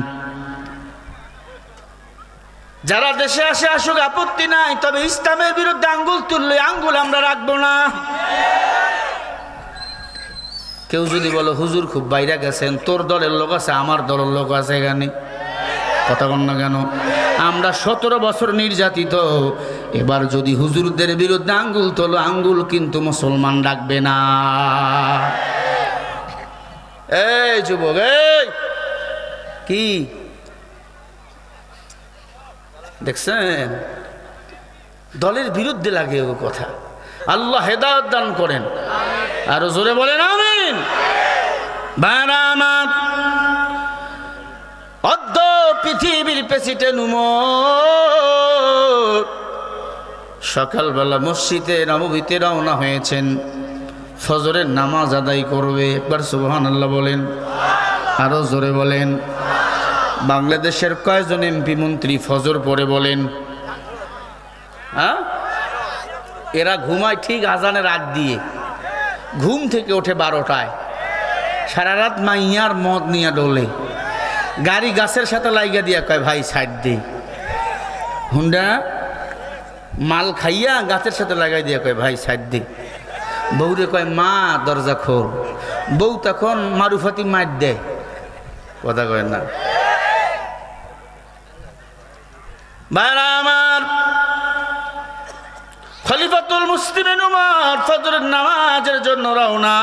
যারা দেশে আসে আসুক, আপত্তি নাই। তবে ইসলামের বিরুদ্ধে আঙ্গুল তুললে আঙ্গুল আমরা রাখবো না। কেউ যদি বলো হুজুর খুব বাইরে গেছেন, তোর দলের লোক আছে, আমার দলের লোক আছে, এখানে কথা বল না কেন? আমরা 17 বছর নির্যাতিত। এবার যদি হুজুরদের বিরুদ্ধে আঙ্গুল তোলো, আঙ্গুল কিন্তু মুসলমান রাখবে না। এই যুবক, এই কি দেখছেন? দলের বিরুদ্ধে লাগে ও কথা। আল্লাহ হেদায়েত দান করেন। আরো জোরে বলেন আমিন। বারামাত অদ্য পৃথিবীর প্রেসিডেন্ট উমর সকালবেলা মসজিদে নববীতে রওনা হয়েছেন, ফজরের নামাজ আদায় করবে। একবার সুবহানাল্লাহ বলেন। আরো জোরে বলেন। বাংলাদেশের কয়জন এমপি মন্ত্রী ফজর পরে বলেন? হ্যাঁ, এরা ঘুমায় ঠিক আজানের আগ দিয়ে। ঘুম থেকে ওঠে 12টায়, সারা রাত মাইয়ার মদ নিয়ে ডোলে। গাড়ি গাছের সাথে লাইগা দিয়া কয় ভাই সাইড দে। হুন্ডা মাল খাইয়া গাছের সাথে লাগাই দিয়া কয় ভাই সাইড দে। বউরে কয় মা দরজা খোল। বউ তখন মারুফাতি মার দেয়। কথা কয় না? ভাইরা আমার, খলিফাতুল মুসলিমিন উমর ফজরের নামাজের জন্য রওনা।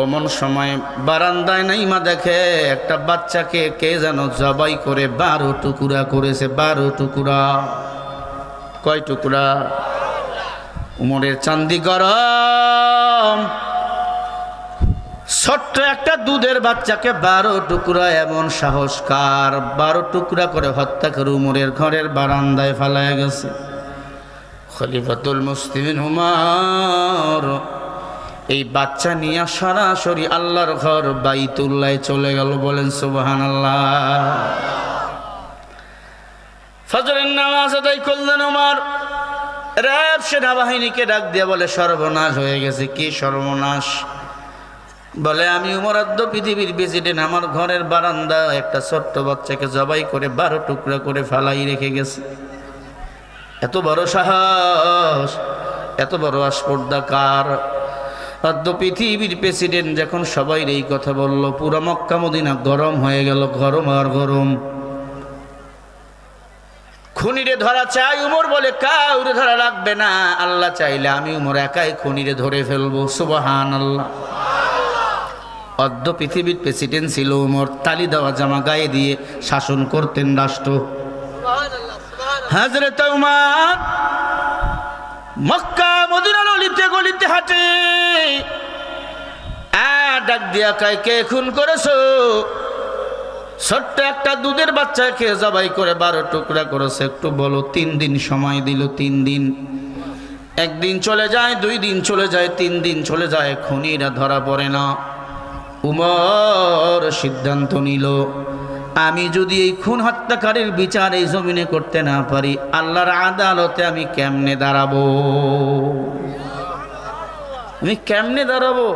অমন সময় বারান্দায় নাইমা দেখে একটা বাচ্চাকে কে যেন জবাই করে 12 টুকরা করেছে। 12 টুকরা। কয় টুকরা? উমরের চান্দি গরম। ছোট্ট একটা দুধের বাচ্চাকে 12 টুকরা, এমন সাহসকার 12 টুকরা করে হত্যা করে উমরের ঘরের বারান্দায় ফেলায় গেছে। খলিফাতুল মুসলিমিন উমর এই বাচ্চা নিয়ে সরাসরি আল্লাহর ঘর বাইতুল্লাহ চলে গেল। বলেন সুবহানাল্লাহ। ফজরের নামাজ আদায় করলেন উমর। র্যাব সেনাবাহিনীকে ডাক দিয়ে বলে, সর্বনাশ হয়ে গেছে। কি সর্বনাশ? বলে, আমি উমর আদ্য পৃথিবীর প্রেসিডেন্ট, আমার ঘরের বারান্দা একটা ছোট্ট বাচ্চাকে জবাই করে 12 টুকরা করে ফালাই রেখে গেছে। এত বড় সাহস, এত বড় আসপর্দা কার? আদ্য পৃথিবীর প্রেসিডেন্ট যখন সবাই এই কথা বলল, পুরো মক্কা মদিনা গরম হয়ে গেল, গরম আর গরম। খুনিরে ধরা চাই, উমর বলে কাউরে ধরা লাগবে না, আল্লাহ চাইলে আমি উমর একাই খুনিরে ধরে ফেলবো। সুবহানাল্লাহ। অদ্য পৃথিবীর প্রেসিডেন্ট ছিল উমর, তালি দেওয়া জামা গায়ে দিয়ে শাসন করতেন রাষ্ট্র। হযরত উমর মক্কা মদিনার অলিতে গলিতে হাঁটে, ডাক দিয়া কয়, কে খুন করেছো? ছোট্ট একটা দুধের বাচ্চাকে জবাই করে 12 টুকরা করেছে, একটু বলো। 3 দিন সময় দিল। 3 দিন, একদিন চলে যায়, 2 দিন চলে যায়, 3 দিন চলে যায়, খুনিরা ধরা পড়ে না। উমর সিদ্ধান্ত নিল, আমি যদি এই খুন হত্যাকারীর বিচার এই জমিনে করতে না পারি, আল্লাহর আদালতে আমি কেমনে দাঁড়াবো? আমি কেমনে দাঁড়াবো?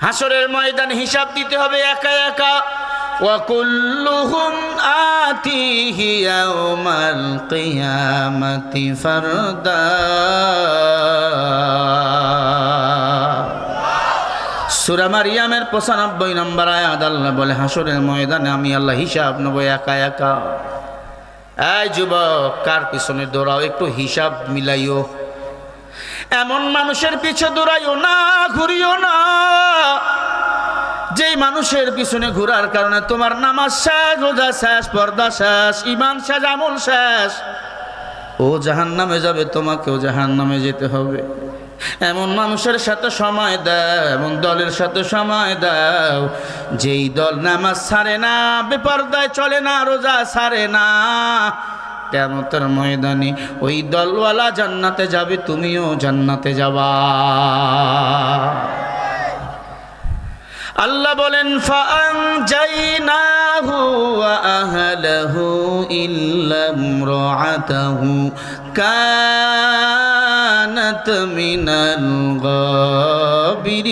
হাসরের ময়দান হিসাব দিতে হবে একা একা। ওয়াকুল্লুহুম আতিহি ইয়াউমাল কিয়ামাতি ফারদা। সূরা মারইয়ামের 95 নম্বর আয়াত আল্লাহ বলে, হাসরের ময়দানে আমি আল্লাহ হিসাব নেব একা একা। এই যুবক, কার পিছনে দৌড়াও? একটু হিসাব মিলাইও। এমন মানুষের পিছে দৌড়াইও না, ঘুরিও না যেই মানুষের পিছনে ঘোরার কারণে তোমার নামাজ শেষ, রোজা শেষ, পর্দা শেষ, ঈমান শেষ, আমল শেষ। ও জাহান্নামে যাবে, তোমাকেও জাহান্নামে যেতে হবে। এমন মানুষের সাথে সময় দাও, এমন দলের সাথে সময় দাও যেই দল নামাজ ছাড়ে না, বেপরদায় চলে না, রোজা ছাড়ে না। কিয়ামতের ময়দানে ওই দলওয়ালা জান্নাতে যাবে, তুমিও জান্নাতে যাবা। আল্লাহ বলেন, ফাআনজাইনাহু ওয়া আহলাহু ইল্লা ইমরাআতাহু কানাত মিনাল গাবিরিন।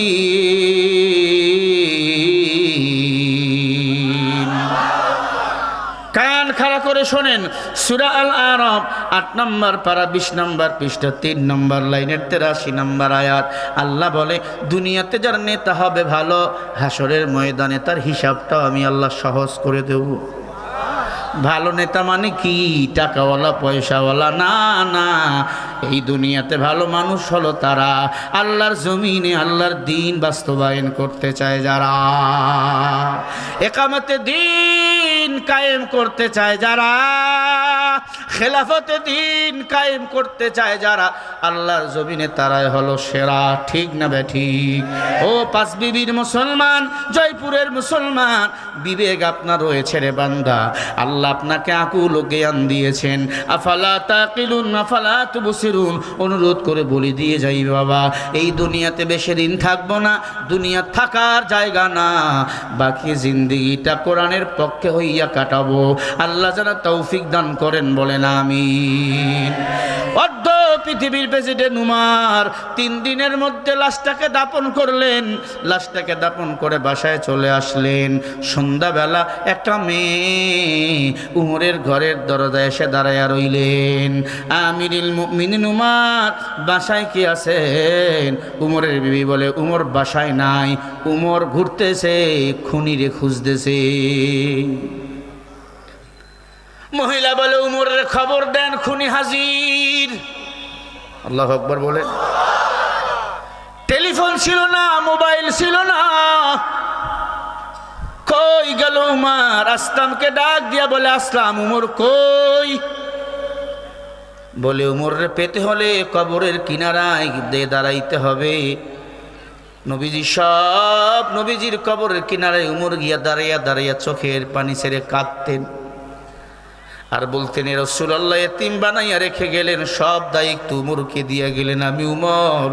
কান খাড়া করে শোনেন, সূরা আল আরাফ 8 নম্বর পারা 20 নম্বর পৃষ্ঠা 3 নম্বর লাইনের 83 নম্বর আয়াত। আল্লাহ বলে, দুনিয়াতে যার নেতা হবে ভালো, হাসরের ময়দানে তার হিসাবটাও আমি আল্লাহ সহজ করে দেব। ভালো নেতা মানে কি? টাকাওয়ালা, পয়সাওয়ালা না, না। এই দুনিয়াতে ভালো মানুষ হলো তারা আল্লাহর জমিনে আল্লাহর দ্বীন বাস্তবায়ন করতে চায় যারা, একামতে দ্বীন কায়েম করতে চায় যারা, খেলাফতে দ্বীন কায়েম করতে চায় যারা, আল্লাহর জমিনে তারাই হলো সেরা। ঠিক না বেঠিক? ও পাঁচ বিবির মুসলমান, জয়পুরের মুসলমান, বিবেক আপনার রয়েছে রে বান্দা। আল্লাহ আপনাকে আকুল ও জ্ঞান দিয়েছেন। আফালা তাকিলুন, আফালা তুবসিরুন। অনুরোধ করে বলে দিয়ে যাই বাবা, এই দুনিয়াতে বেশি দিন থাকবো না, দুনিয়া থাকার জায়গা না। বাকি জিন্দেগিটা কোরআনের পক্ষে হইয়া কাটাবো। আল্লাহ যেন তৌফিক দান করেন, বলেন আমিন। অর্ধ পৃথিবীর প্রেসিডেন্ট উমর 3 দিনের মধ্যে লাশটাকে দাপন করলেন। লাশটাকে দাপন করে বাসায় চলে আসলেন। সন্ধ্যাবেলা একটা মেয়ে উমরের ঘরের দরজায় এসে দাঁড়াইয়া রইলেন। আমিরুল মুমিনিন উমর, বাসায় কি আছেন? উমরের বিবি বলে, উমর বাসায় নাই, উমর ঘুরতেছে, খুনিরে খুঁজতেছে। মহিলা বলে, উমরের খবর দেন, খুনি হাজির। আল্লাহু আকবার বলে। টেলিফোন ছিল না, মোবাইল ছিল না, কই গেল উমর? আসলামকে ডাক দিয়া বলে, আসলাম, উমর কই? বলে, উমরে পেতে হলে কবরের কিনারায় দিয়ে দাঁড়াইতে হবে। নবীজি সব নবীজির কবরের কিনারে উমর গিয়া দাঁড়াইয়া দাঁড়াইয়া চোখের পানি ছেড়ে কাঁদতেন আর বলতেন, এ রাসূলুল্লাহ এতিম বানাইয়া রেখে গেলেন, সব দায়িত্ব উমরকে দিয়ে গেলেন। আমি উমর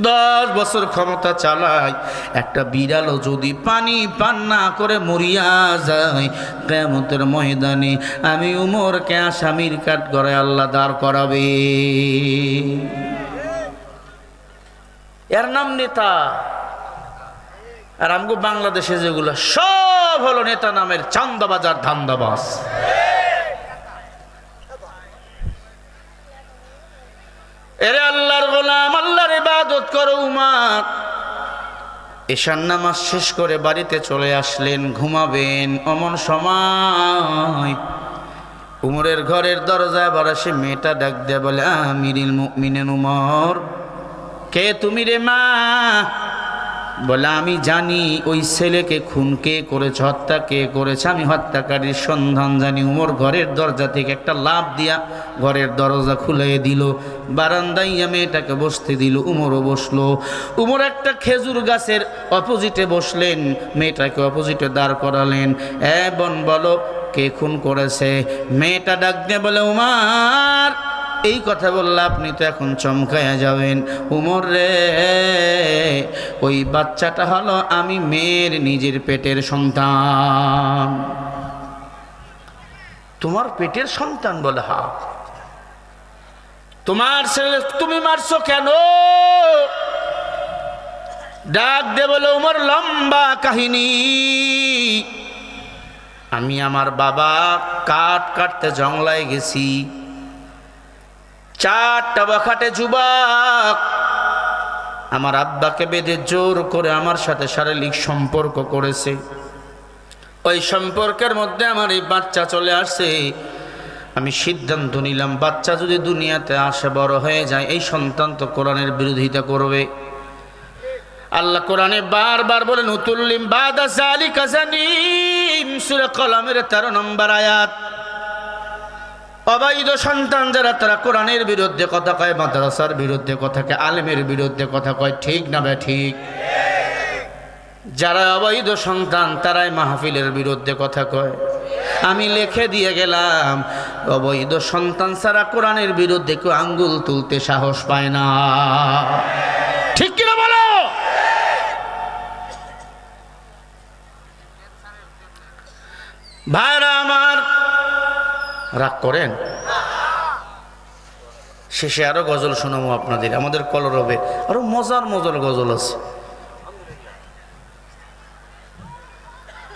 10 বছর ক্ষমতা চালাই, একটা বিড়ালও যদি পানি পান না করে মরিয়া যায়, কিয়ামতের ময়দানে আমি উমরকে আসামির কাঠগড়ায় আল্লাহ দাঁড় করাবে। এর নাম নেতা। আর আমগো বাংলাদেশে যেগুলো সব হলো নেতা নামের চান্দাবাজার ধান্দাবাজ। এরে আল্লাহর গোলাম, আল্লাহর ইবাদত করো। উমর এশার নামাজ শেষ করে বাড়িতে চলে আসলেন, ঘুমাবেন। অমন সময় উমরের ঘরের দরজায় বারাসে মেয়েটা ডাক দেয়া বলে, আমিরুল মুমিনিন উমর। কে তুমি রে মা? বলে, আমি জানি ওই ছেলেকে খুন কে করেছে, হত্যা কে করেছে, আমি হত্যাকারীর সন্ধান জানি। উমর ঘরের দরজা থেকে একটা লাফ দিয়া ঘরের দরজা খুলে দিল, বারান্দায় মেয়েটাকে বসতে দিল, উমরও বসলো। উমর একটা খেজুর গাছের অপোজিটে বসলেন, মেয়েটাকে অপোজিটে দাঁড় করালেন। বোন বলো, কে খুন করেছে? মেয়েটা ডাক দিয়ে বলে, উমর। এই কথা বললে আপনি তো এখন চমকায়া যাবেন। উমর রে, ওই বাচ্চাটা হলো আমি মেয়ের নিজের পেটের সন্তান। তোমার পেটের সন্তান? বলে, হা। তোমার ছেলে তুমি মারছো কেন? ডাক দে বলে, উমর লম্বা কাহিনী। আমি আমার বাবা কাঠ কাটতে জংলায় গেছি, 4টা বাখাটে যুবক আমার আব্বাকে বেঁধে জোর করে আমার সাথে শারীরিক সম্পর্ক করেছে। ওই সম্পর্কের মধ্যে আমার এই বাচ্চা চলে আসছে। আমি সিদ্ধান্ত নিলাম, বাচ্চা যদি দুনিয়াতে আসে, বড় হয়ে যায়, এই সন্তান তো কোরআনের বিরোধিতা করবে। আল্লাহ কোরআনে বারবার বলেন, উতুল্লিম বাদা যালিকা জানিম, সূরা কলমের 13 নম্বর আয়াত। অবৈধ সন্তান যারা, তারা কোরআনের বিরুদ্ধে কথা কয়, মাদ্রাসার বিরুদ্ধে কথা কয়, আলেমের বিরুদ্ধে কথা কয়। ঠিক না বে ঠিক? যারা অবৈধ সন্তান তারাই মাহফিলের বিরুদ্ধে কথা কয়। আমি লিখে দিয়ে গেলাম, অবৈধ সন্তান ছাড়া কোরআনের বিরুদ্ধে কেউ আঙ্গুল তুলতে সাহস পায় না। ঠিক কিনা বলো? ভাইরা আমার, রাগ করেন? শেষে আরো গজল শোনাবো আপনাদের। আমাদের কলরবে আরো মজার মজার গজল আছে।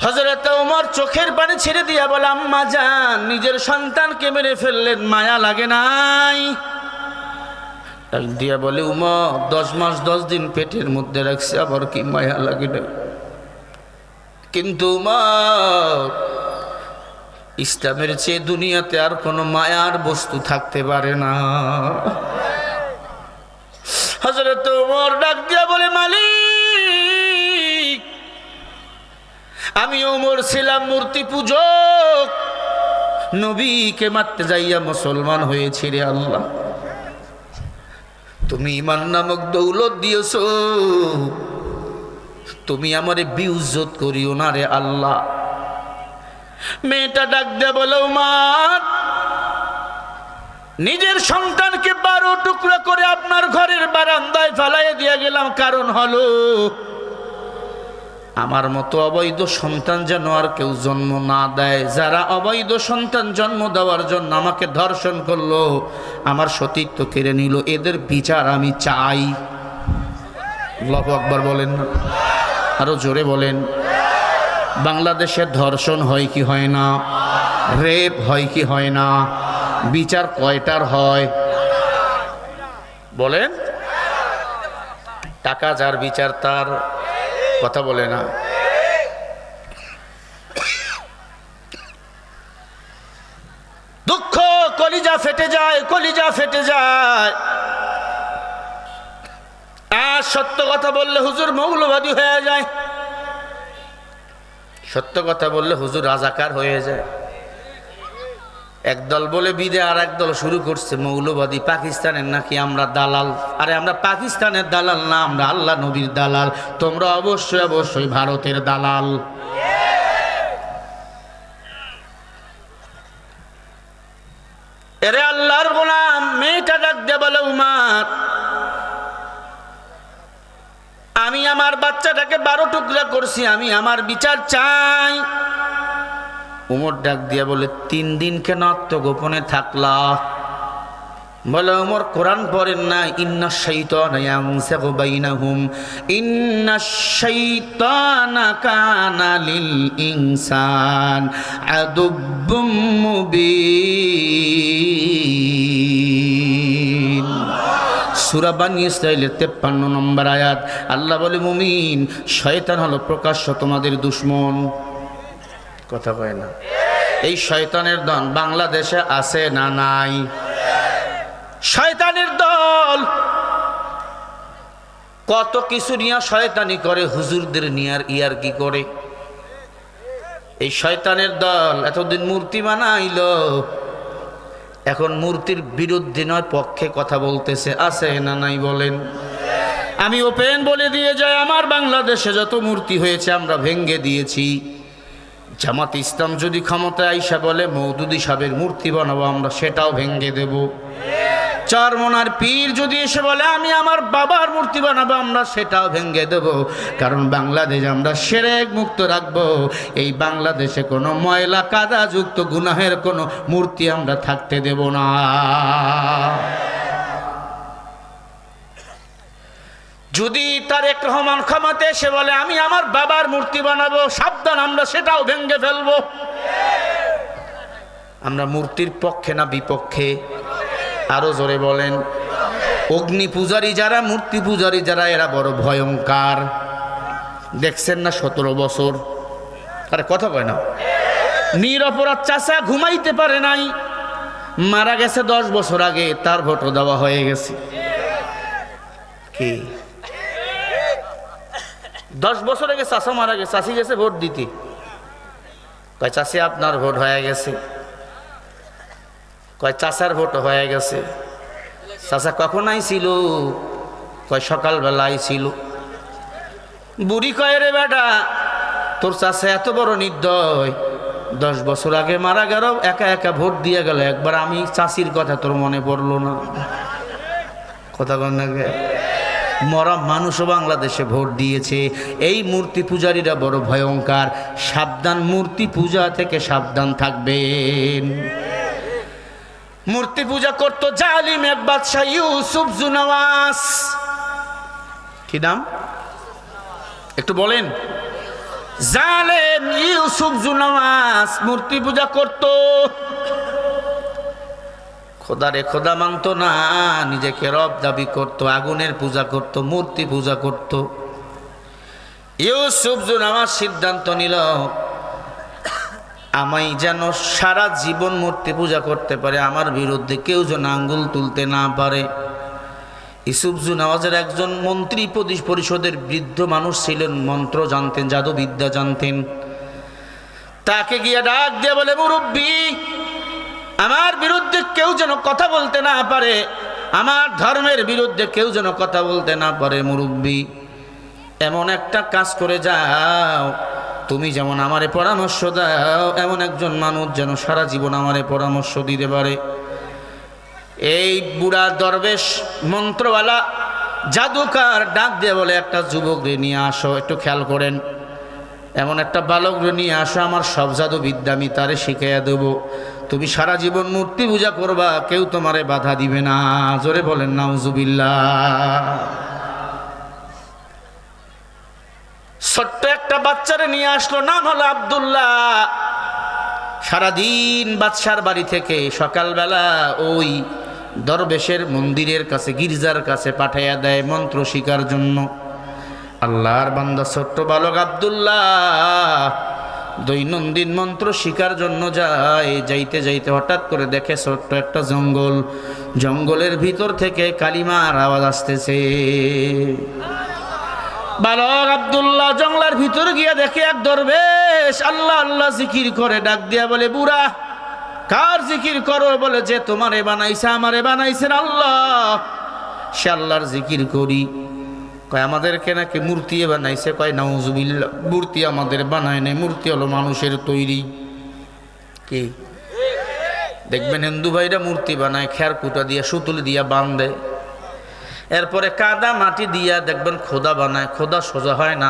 হযরত ওমর চোখের পানি ছেড়ে দিয়া বলে, আম্মা জান, নিজের সন্তানকে মেরে ফেললেন, মায়া লাগে নাই? দিয়া বলে, উমর 10 মাস 10 দিন পেটের মধ্যে রাখছে, আবার কি মায়া লাগে না? কিন্তু উমর, ইসলামের চেয়ে দুনিয়াতে আর কোনো মায়ার বস্তু থাকতে পারে না। হযরত ওমর ডাক দিয়া বলে, মালিক, আমি ওমর ছিলাম মূর্তি পূজক, নবীকে মারতে যাইয়া মুসলমান হয়েছি রে আল্লাহ। তুমি ঈমান নামক দৌলত দিয়েছো, তুমি আমারে বিউজ্জত করিও না রে আল্লাহ। মেয়েটা ডাক দে বলে, উমর, নিজের সন্তানকে 12 টুকরা করে আপনার ঘরের বারান্দায় ফেলাই দিয়ে গেলাম, কারণ হলো আমার মতো অবৈধ সন্তান যেন আর কেউ জন্ম না দেয়। যারা অবৈধ সন্তান জন্ম দেওয়ার জন্য আমাকে ধর্ষণ করলো, আমার সতীত্ব কেড়ে নিল, এদের বিচার আমি চাই। আল্লাহু আকবার বলেন না? আরো জোরে বলেন। বাংলাদেশে ধর্ষণ হয় কি হয় না? রেপ হয় কি হয় না? বিচার কয়টার হয় বলেন? টাকা যার, বিচার তার। কথা বলে না? দুঃখ, কলিজা ফেটে যায়, কলিজা ফেটে যায়। আর সত্য কথা বললে হুজুর মৌলবাদী হয়ে যায়, সত্য কথা বললে হুজুর রাজাকার হয়ে যায়। একদল বলে বিদে, আর একদল শুরু করছে মৌলবাদী, পাকিস্তানের নাকি আমরা দালাল। আরে আমরা পাকিস্তানের দালাল না, আমরা আল্লাহ নবীর দালাল। তোমরা অবশ্যই অবশ্যই ভারতের দালাল। এরে আল্লাহর গোলাম, মেয়েটা ডাক দিয়ে বলে, উমার, আমি আমার বাচ্চাটাকে 12 টুকরা করছি, আমি আমার বিচার চাই। উমর ডাক দিয়া বলে, 3 দিন কেন আত্মগোপনে থাকলা? বলে উমর, কোরআন পড়েন না, ইন্নাশ শাইতানা ইয়ানসাগু বাইনাহুম, ইন্নাশ শাইতানা কানা লিল ইনসান আদুব্বুম মুবিন। সূরা বানী ইসরাঈলের 53 নম্বর আয়াত। আল্লাহ বলে, মুমিন, শয়তান হলো প্রকাশ্য তোমাদের দুশমন। কথা কয় না? এই শয়তানের দল বাংলাদেশে আছে না নাই? শয়তানের দল কত কিছু নিয়ে শয়তানি করে, হুজুরদের নিয়ে ইয়ার কি করে। এই শয়তানের দল এতদিন মূর্তি বানাইলো, এখন মূর্তির বিরুদ্ধে নয় পক্ষে কথা বলতেছে। আছে না নাই বলেন? আমি ওপেন বলে দিয়ে যাই, আমার বাংলাদেশে যত মূর্তি হয়েছে আমরা ভেঙ্গে দিয়েছি। জামাত ইসলাম যদি ক্ষমতায় আইসা বলে মওদুদি সাহেবের মূর্তি বানাবো, আমরা সেটাও ভেঙ্গে দেব। চরমনার পীর যদি এসে বলে আমি আমার বাবার মূর্তি বানাবো, আমরা সেটাও ভেঙ্গে দেব। কারণ বাংলাদেশ আমরা শিরক মুক্ত রাখবো। এই বাংলাদেশে কোনো ময়লা কাদা যুক্ত গুনাহের কোনো মূর্তি আমরা থাকতে দেব না। যদি তারেক রহমান ক্ষমতা এসে বলে আমি আমার বাবার মূর্তি বানাবো, সাবধান, আমরা সেটাও ভেঙ্গে ফেলবো। আমরা মূর্তির পক্ষে না বিপক্ষে? আরো জোরে বলেন। অগ্নি পূজারী যারা, মূর্তি পূজারী যারা, এরা বড় ভয়ঙ্কর। দেখছেন না 17 বছর? আরে কথা কয় না? নিরপরাধ চাচা ঘুমাইতে পারে নাই, মারা গেছে 10 বছর আগে, তার ভোটও দেওয়া হয়ে গেছে। কি 10 বছর আগে চাচা মারা গেছে, চাচি গেছে ভোট দিতে। কয় চাচি আপনার ভোট হয়ে গেছে। কয় চাচার ভোট হয়ে গেছে। চাচা কখন আইছিল? কয় সকালবেলা আইছিল। বুড়ি কয়, রে বেটা, তোর চাচা এত বড় নির্দয়, 10 বছর আগে মারা গেল, একা একা ভোট দিয়ে গেল, একবার আমি চাচির কথা তোর মনে পড়লো না? কথা কন না? মরা মানুষও বাংলাদেশে ভোট দিয়েছে। এই মূর্তি পূজারীরা বড় ভয়ঙ্কর। সাবধান, মূর্তি পূজা থেকে সাবধান থাকবেন। মূর্তি পূজা করতো জালিম এক বাদশা ইউসুফ জুনাওয়াস। কি নাম একটু বলেন? জালেম ইউসুফ জুনাওয়াস মূর্তি পূজা করতো। খোদারে খোদা মানতো না, নিজেকে রব দাবি করতো, আগুনের পূজা করত, মূর্তি পূজা করত। ইউসুফ জুনাওয়াস সিদ্ধান্ত নিল, আমি যেন সারা জীবন মূর্তি পূজা করতে পারে, আমার বিরুদ্ধে কেউ যেন আঙ্গুল তুলতে না পারে। ইউসুফ জুনাওয়াজের একজন মন্ত্রী পরিষদের বৃদ্ধ মানুষ ছিলেন, মন্ত্র জানতেন, জাদুবিদ্যা জানতেন। তাকে গিয়ে ডাক দিয়ে বলে, মুরব্বী, আমার বিরুদ্ধে কেউ যেন কথা বলতে না পারে, আমার ধর্মের বিরুদ্ধে কেউ যেন কথা বলতে না পারে। মুরব্বী, এমন একটা কাজ করে যাও, তুমি যেমন আমারে পরামর্শ দাও, এমন একজন মানুষ যেন সারা জীবন আমারে পরামর্শ দিতে পারে। এই বুড়া দরবেশ মন্ত্রওয়ালা জাদুকার ডাক দিয়ে বলে, একটা যুবকরে নিয়ে আসো, একটু খেয়াল করেন, এমন একটা বালকরে নিয়ে আসো, আমার সব জাদুবিদ্যা আমি তারে শিখাইয়া দেবো, তুমি সারা জীবন মূর্তি পূজা করবা, কেউ তোমারে বাধা দিবে না। জোরে বলেন নাউজুবিল্লাহ। ছোট্ট একটা বাচ্চারে নিয়ে আসলো, নাম হলো আব্দুল্লাহ। সারাদিন বাদশার বাড়ি থেকে সকালবেলা ওই দরবেশের মন্দিরের কাছে, গির্জার কাছে পাঠাইয়া দেয় মন্ত্র শিকার জন্য। আল্লাহর বান্দা ছোট্ট বালক আব্দুল্লাহ দৈনন্দিন মন্ত্র শিকার জন্য যায়। যাইতে যাইতে হঠাৎ করে দেখে ছোট্ট একটা জঙ্গল, জঙ্গলের ভিতর থেকে কালিমার আওয়াজ আসতেছে। বালক আব্দুল্লাহ জঙ্গলের ভিতর গিয়া দেখে এক দরবেশ আল্লাহ আল্লাহ জিকির করে, ডাক দিয়া বলে, বুড়া কার জিকির করো? বলে যে তোমারে বানাইছে আমারে বানাইছেন আল্লাহ, সে আল্লাহর জিকির করি। কয় আমাদেরকে নাকি মূর্তি বানাইছে। কয় নাউজুবিল্লাহ, মূর্তি আমাদের বানায় নাই, মূর্তি হলো মানুষের তৈরি। কি দেখবেন হিন্দু ভাইরা মূর্তি বানায় খেয়ার কুটা দিয়া সুতুলি দিয়া বাঁধে, এরপরে কাদা মাটি দিয়া দেখবেন খোদা বানায়, খোদা সোজা হয় না।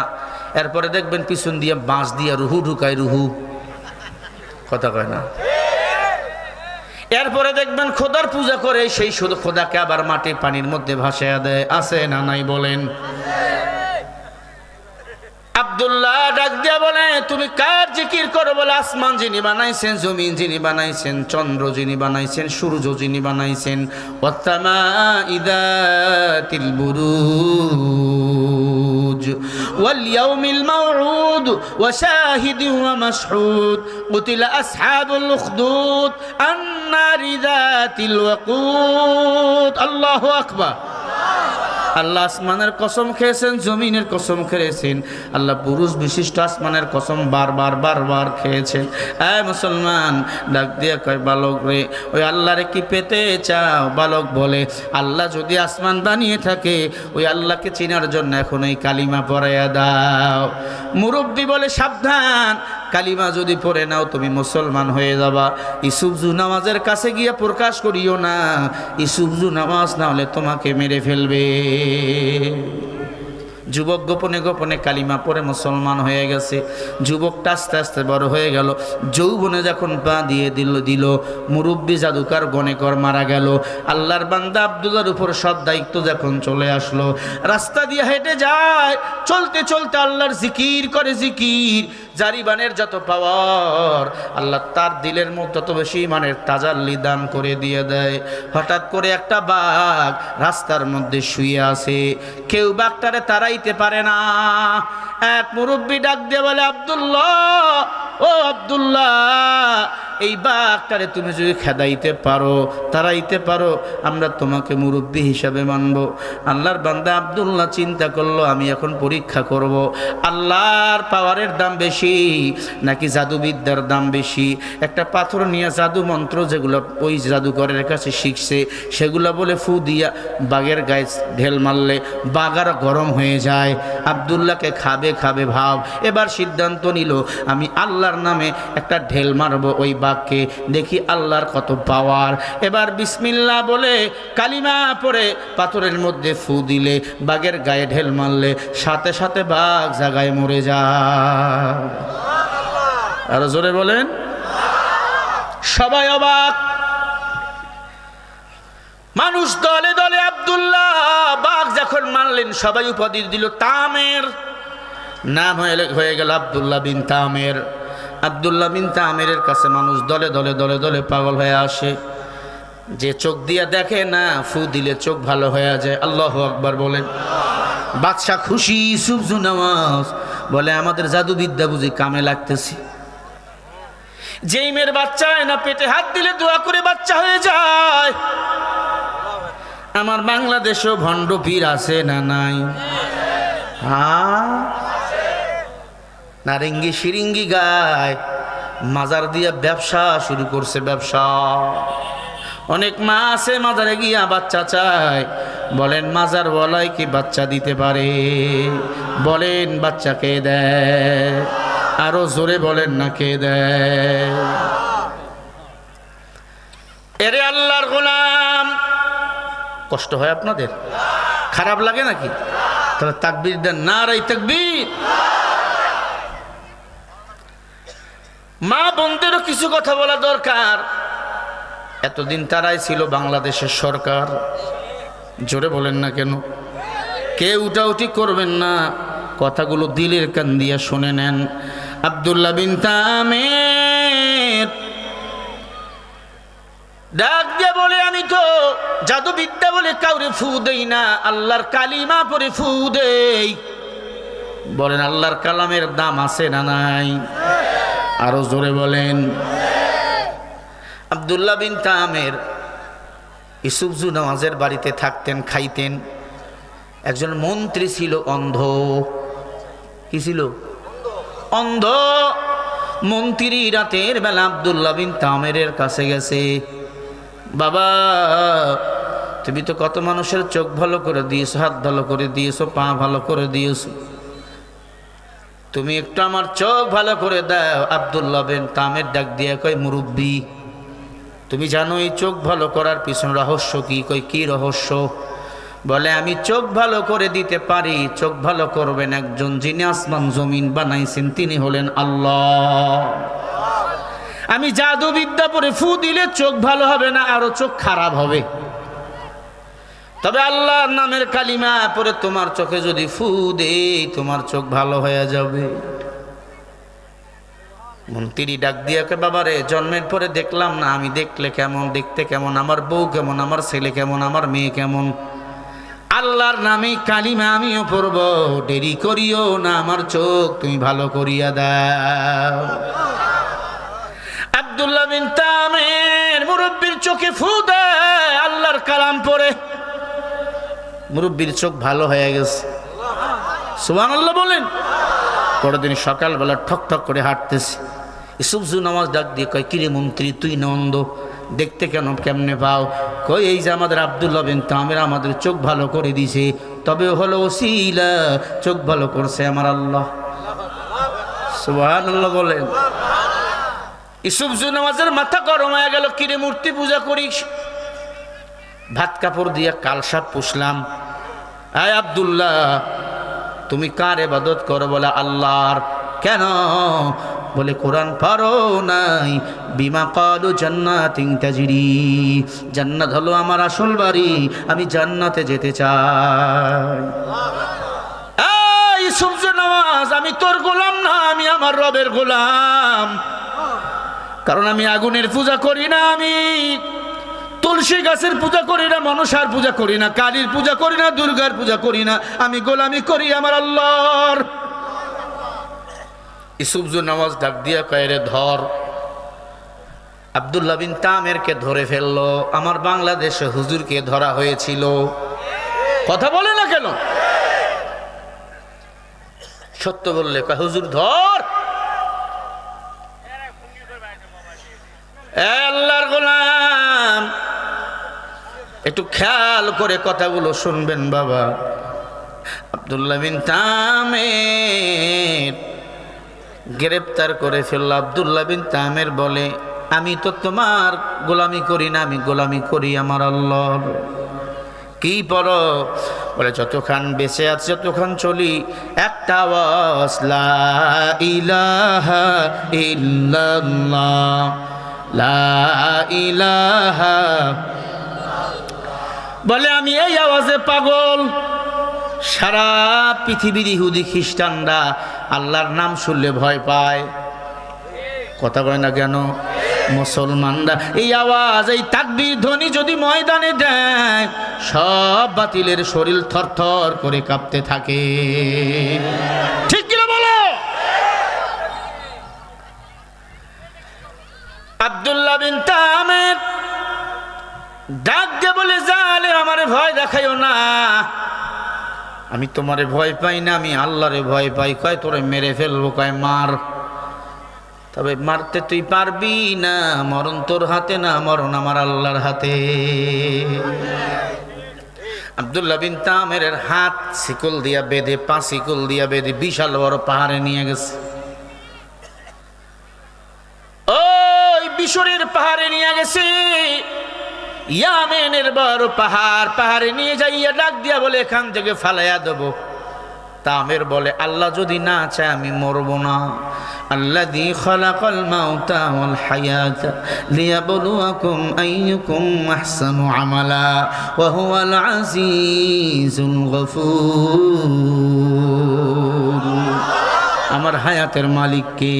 এরপরে দেখবেন পিছন দিয়া বাঁশ দিয়া রুহু ঢুকায়, রুহু কথা কয় না। এরপরে দেখবেন খোদার পূজা করে, সেই শুধু খোদাকে আবার মাটি পানির মধ্যে ভাসায়া দেয়। আছে না নাই বলেন? আব্দুল্লাহ ডাক দিয়া বলে তুমি কার জিকির করো? বলে আসমান যিনি বানাইছেন, জমিন যিনি বানাইছেন, চন্দ্র যিনি বানাইছেন, সূর্য যিনি বানাইছেন, ওয়াত্তামা'i যাতিল বুরুজ ওয়াল ইয়াউমিল মাউউদ ওয়া শাহিদিন ওয়া মাশহুদ কুতিলা আসহাবুল উখদুদ আন-নারি যাতিল ওয়াকুদ। আল্লাহু আকবার। আল্লাহ আসমানের কসম খেয়েছেন, জমিনের কসম খেয়েছেন, আল্লাহ পুরুষ বিশিষ্ট আসমানের কসম বারবার খেয়েছেন। মুসলমান ডাক দিয়ে কয় বালক রে, ওই আল্লাহরে কি পেতে চাও? বালক বলে আল্লাহ যদি আসমান বানিয়ে থাকে, ওই আল্লাহকে চেনার জন্য এখন এই কালিমা পড়াইয়া দাও। মুরব্বী বলে সাবধান, কালিমা যদি পড়ে নাও তুমি মুসলমান হয়ে যাবা। ইসুফজু নামাজের কাছে গিয়ে প্রকাশ করিও না, ইসুফজু নামাজ না হলে তোমাকে মেরে ফেলবে। যুবক গোপনে গোপনে কালিমা পড়ে মুসলমান হয়ে গেছে। যুবকটা আস্তে আস্তে বড় হয়ে গেল। যৌবনে যখন পা দিয়ে দিল মুরব্বী জাদুকার গণেকর মারা গেল। আল্লাহর বান্দা আব্দুল্লাহর উপর সব দায়িত্ব যখন চলে আসলো, রাস্তা দিয়ে হেঁটে যায়, চলতে চলতে আল্লাহর জিকির করে। জিকির জারিবানের যত পাওয়ার, আল্লাহ তার দিলের মধ্যে তত বেশি ইমানের তাজাল্লি দান করে দিয়ে দেয়। হঠাৎ করে একটা বাঘ রাস্তার মধ্যে শুয়ে আছে, কেউ বাঘটারে তাড়াইতে পারে না। এক মুরব্বী ডাক দিয়ে বলে আব্দুল্লাহ, ও আব্দুল্লাহ, এই বাঘটারে তুমি যদি খেদাইতে পারো, তাড়াইতে পারো, আমরা তোমাকে মুরব্বী হিসাবে মানব। আল্লাহর বান্দা আব্দুল্লাহ চিন্তা করলো আমি এখন পরীক্ষা করব, আল্লাহর পাওয়ারের দাম বেশি নাকি জাদুবিদ্যার দাম বেশি। একটা পাথর নিয়ে জাদু মন্ত্র যেগুলো ওই জাদুকরের কাছে শিখছে, সেগুলো বলে ফু দিয়া বাঘের গায়ে ঢেল মারলে বাঘ আর গরম হয়ে যায়। আব্দুল্লাহকে খাবে খাবে ভাব। এবার সিদ্ধান্ত নিল আমি আল্লাহর নামে একটা ঢেল মারবো ওই বাঘকে, দেখি আল্লাহর কত পাওয়ার। এবার বিসমিল্লাহ বলে কালিমা পড়ে পাথরের মধ্যে ফু দিলে, বাঘের গায়ে ঢেল মারলে সাথে সাথে বাঘ জায়গায় মরে যায়। আর জোরে বলেন। সবাই অবাক, মানুষ দলে দলে। আব্দুল্লাহ বাঘ যখন মারলেন সবাই উপাধি দিল তামের, নাম হয়ে গেল আব্দুল্লাহ বিন তামের। আব্দুল্লাহ বিন তামেরের কাছে মানুষ দলে দলে দলে দলে পাগল হয়ে আসে। যে চোখ দিয়া দেখে না, ফু দিলে চোখ ভালো হয়ে যায়। আল্লাহু আকবার বলেন। বাদশাহ খুশি, ইউসুফজু নামাজ বলে আমাদের জাদুবিদ্যা বুঝি কামে লাগতেছে। যেই মেয়ের বাচ্চা হয় না, পেটে হাত দিলে দোয়া করে বাচ্চা হয়ে যায়। আমার বাংলাদেশেও ভণ্ড পীর আছে না নাই? নারেঙ্গি সিরিঙ্গি গায়, মাজার দিয়ে ব্যবসা শুরু করছে। ব্যবসা অনেক মা আছে মাজারে গিয়া বাচ্চা চায়, বলেন মাজার বলাই কি বাচ্চা দিতে পারে? বলেন বাচ্চা কে দেয়? আরো জোরে বলেন না কে দেয়? এরে আল্লাহর গোলাম, কষ্ট হয় আপনাদের? খারাপ লাগে নাকি? তাহলে তাকবীর দেন, নারায়ে তাকবীর। মা বোনদেরও কিছু কথা বলা দরকার। এতদিন তারাই ছিল বাংলাদেশের সরকার। জোরে বলেন না কেন? কেউ উঠাউঠি করবেন না, কথাগুলো দিলের কান দিয়া শুনে নেন। আব্দুল্লাহ বিন তামের ডাক দিয়ে বলে আমি তো জাদুবিদ্যা বলে কাউরে ফু দেই না, আল্লাহর কালিমা পরে ফু দেই। বলেন আল্লাহর কালামের দাম আছে না নাই? আরো জোরে বলেন। আব্দুল্লাহ বিন তামের ইউসুফজু নামাজের বাড়িতে থাকতেন, খাইতেন। একজন মন্ত্রী ছিল অন্ধ। কি ছিল? অন্ধ। মন্ত্রী রাতের বেলা আব্দুল্লাহ বিন তামেরের কাছে গেছে, বাবা তুমি তো কত মানুষের চোখ ভালো করে দিয়েছো, হাত ভালো করে দিয়েছো, পা ভালো করে দিয়েছো, তুমি একটু আমার চোখ ভালো করে দাও। আব্দুল্লাহ বিন তামের ডাক দিয়ে কয়, মুরব্বী তুমি জানো এই চোখ ভালো করার পিছনে রহস্য কি? কই কি রহস্য? বলে আমি চোখ ভালো করে দিতে পারি। চোখ ভালো করবেন একজন যিনি আসমান জমিন বানাইছেন, তিনি হলেন আল্লাহ। আমি জাদু বিদ্যা পরে ফু দিলে চোখ ভালো হবে না, আরো চোখ খারাপ হবে। তবে আল্লাহর নামের কালিমা পরে তোমার চোখে যদি ফু দেই, তোমার চোখ ভালো হয়ে যাবে। মন্ত্রী ডাক দিয়ে কে, বাবারে জন্মের পরে দেখলাম না, আমি দেখলে কেমন, দেখতে কেমন, আমার বউ কেমন, আমার ছেলে কেমন, আমার মেয়ে কেমন, আল্লাহর নামে কালিমা আমিও পড়ব, দেরি করিও না, আমার চোখ তুমি ভালো করিয়া দাও। আব্দুল্লাহ বিন তামের মুরব্বির চোখে ফু দেয়, আল্লাহর কালাম পড়ে, মুরব্বির চোখ ভালো হয়ে গেছে। সুবহানাল্লাহ বলেন। পরের দিন সকালবেলা ঠক ঠক করে হাঁটতেছে, ইসুফজু নামাজ ডাক দিয়ে কয়, কিরে মন্ত্রী তুই নন্দ, দেখতে কেন কেমনে পাও? কই এই যে আমাদের আব্দুল্লাহ বিন তামের আমাদের চোখ ভালো করে দিছে, তবে হলো ওসিলা, চোখ ভালো করছে আমার আল্লাহ। সুবহানাল্লাহ বলেন। ইসুফজু নামাজের মাথা গরম হয়ে গেল, কিরে মূর্তি পূজা করিস? ভাত কাপড় দিয়া কালসাপ পুষলাম। আয় আব্দুল্লাহ তুমি কার ইবাদত করো? বলে আল্লাহর। কেন? বলে কোরআন পারো নাই? বিমা কালু জান্নাতিন তাজরি, জান্নাত হলো আমার আসল বাড়ি, আমি জান্নাতে যেতে চাই। এই সূর্য নামাজ, আমি তোর গোলাম না, আমি আমার রবের গোলাম। কারণ আমি আগুনের পূজা করি না, আমি তুলসী গাছের পূজা করি না, মনসার পূজা করি না, কালীর পূজা করি না, দুর্গার পূজা করি না, আমি গোলামি করি আমার আল্লাহর। ইসুফজু নামাজ ডাক দিয়া কয়, রে ধর। আব্দুল্লাহ বিন তামেরকে ধরে ফেললো। আমার বাংলাদেশে হুজুরকে ধরা হয়েছিল, কথা বলে না কেন? সত্য বললে কয়, হুজুর ধর। আল্লাহর গোলাম একটু খেয়াল করে কথাগুলো শুনবেন বাবা। আব্দুল্লাহ বিন তামের গ্রেপ্তার করে ফেলল। আব্দুল্লাহ বিন তামের বলে, আমি তো তোমার গোলামি করি না, আমি গোলামি করি আমার আল্লাহর। কি পড়ো? বলে যতক্ষণ বেঁচে আছে, যতক্ষণ চলি, একটা আওয়াজ, লা ইলাহা ইল্লাল্লাহ, লা ইলাহা। বলে আমি এই আওয়াজে পাগল। সারা পৃথিবীর ইহুদি খ্রিস্টানরা আল্লাহর নাম শুনলে ভয় পায়, কথা কয় না কেন? মুসলমানরা এই আওয়াজ, এই তাকবীর ধ্বনি যদি ময়দানে দেয়, সব বাতিলের শরীর থরথর করে কাঁপতে থাকে। ঠিক কিনা বলো? আব্দুল্লাহ বিন তামের ডাক দিয়ে বলে, জালে আমারে ভয় দেখাইও না, আমি তোমারে ভয় পাই না, আমি আল্লাহরে ভয় পাই। কয় তোরে মেরে ফেলবো। কয় মার। তবে মারতে তুই পারবি না, মরণ তোর হাতে না, মরণ আমার আল্লাহর হাতে। আব্দুল্লাহ বিন তামের হাত শিকল দিয়া বেঁধে, পা শিকল দিয়া বেঁধে বিশাল বড় পাহাড়ে নিয়ে গেছে। ওই মিশরের পাহাড়ে নিয়ে গেছে, ইয়ামেনের বড় পাহাড়, পাহাড়ে নিয়ে যাইয়া ডাক দিয়া বলে, এখান থেকে ফালাইয়া দেবো। তামের বলে, আল্লাহ যদি না চায় আমি মরব না। আল্লাযী খালাকাল মাউতা ওয়াল হায়াতা লিয়াবলুয়াকুম আইয়ুকুম আহসানু আমালা ওয়া হুয়াল আজিজুল গফুর। আমার হায়াতের মালিক কে?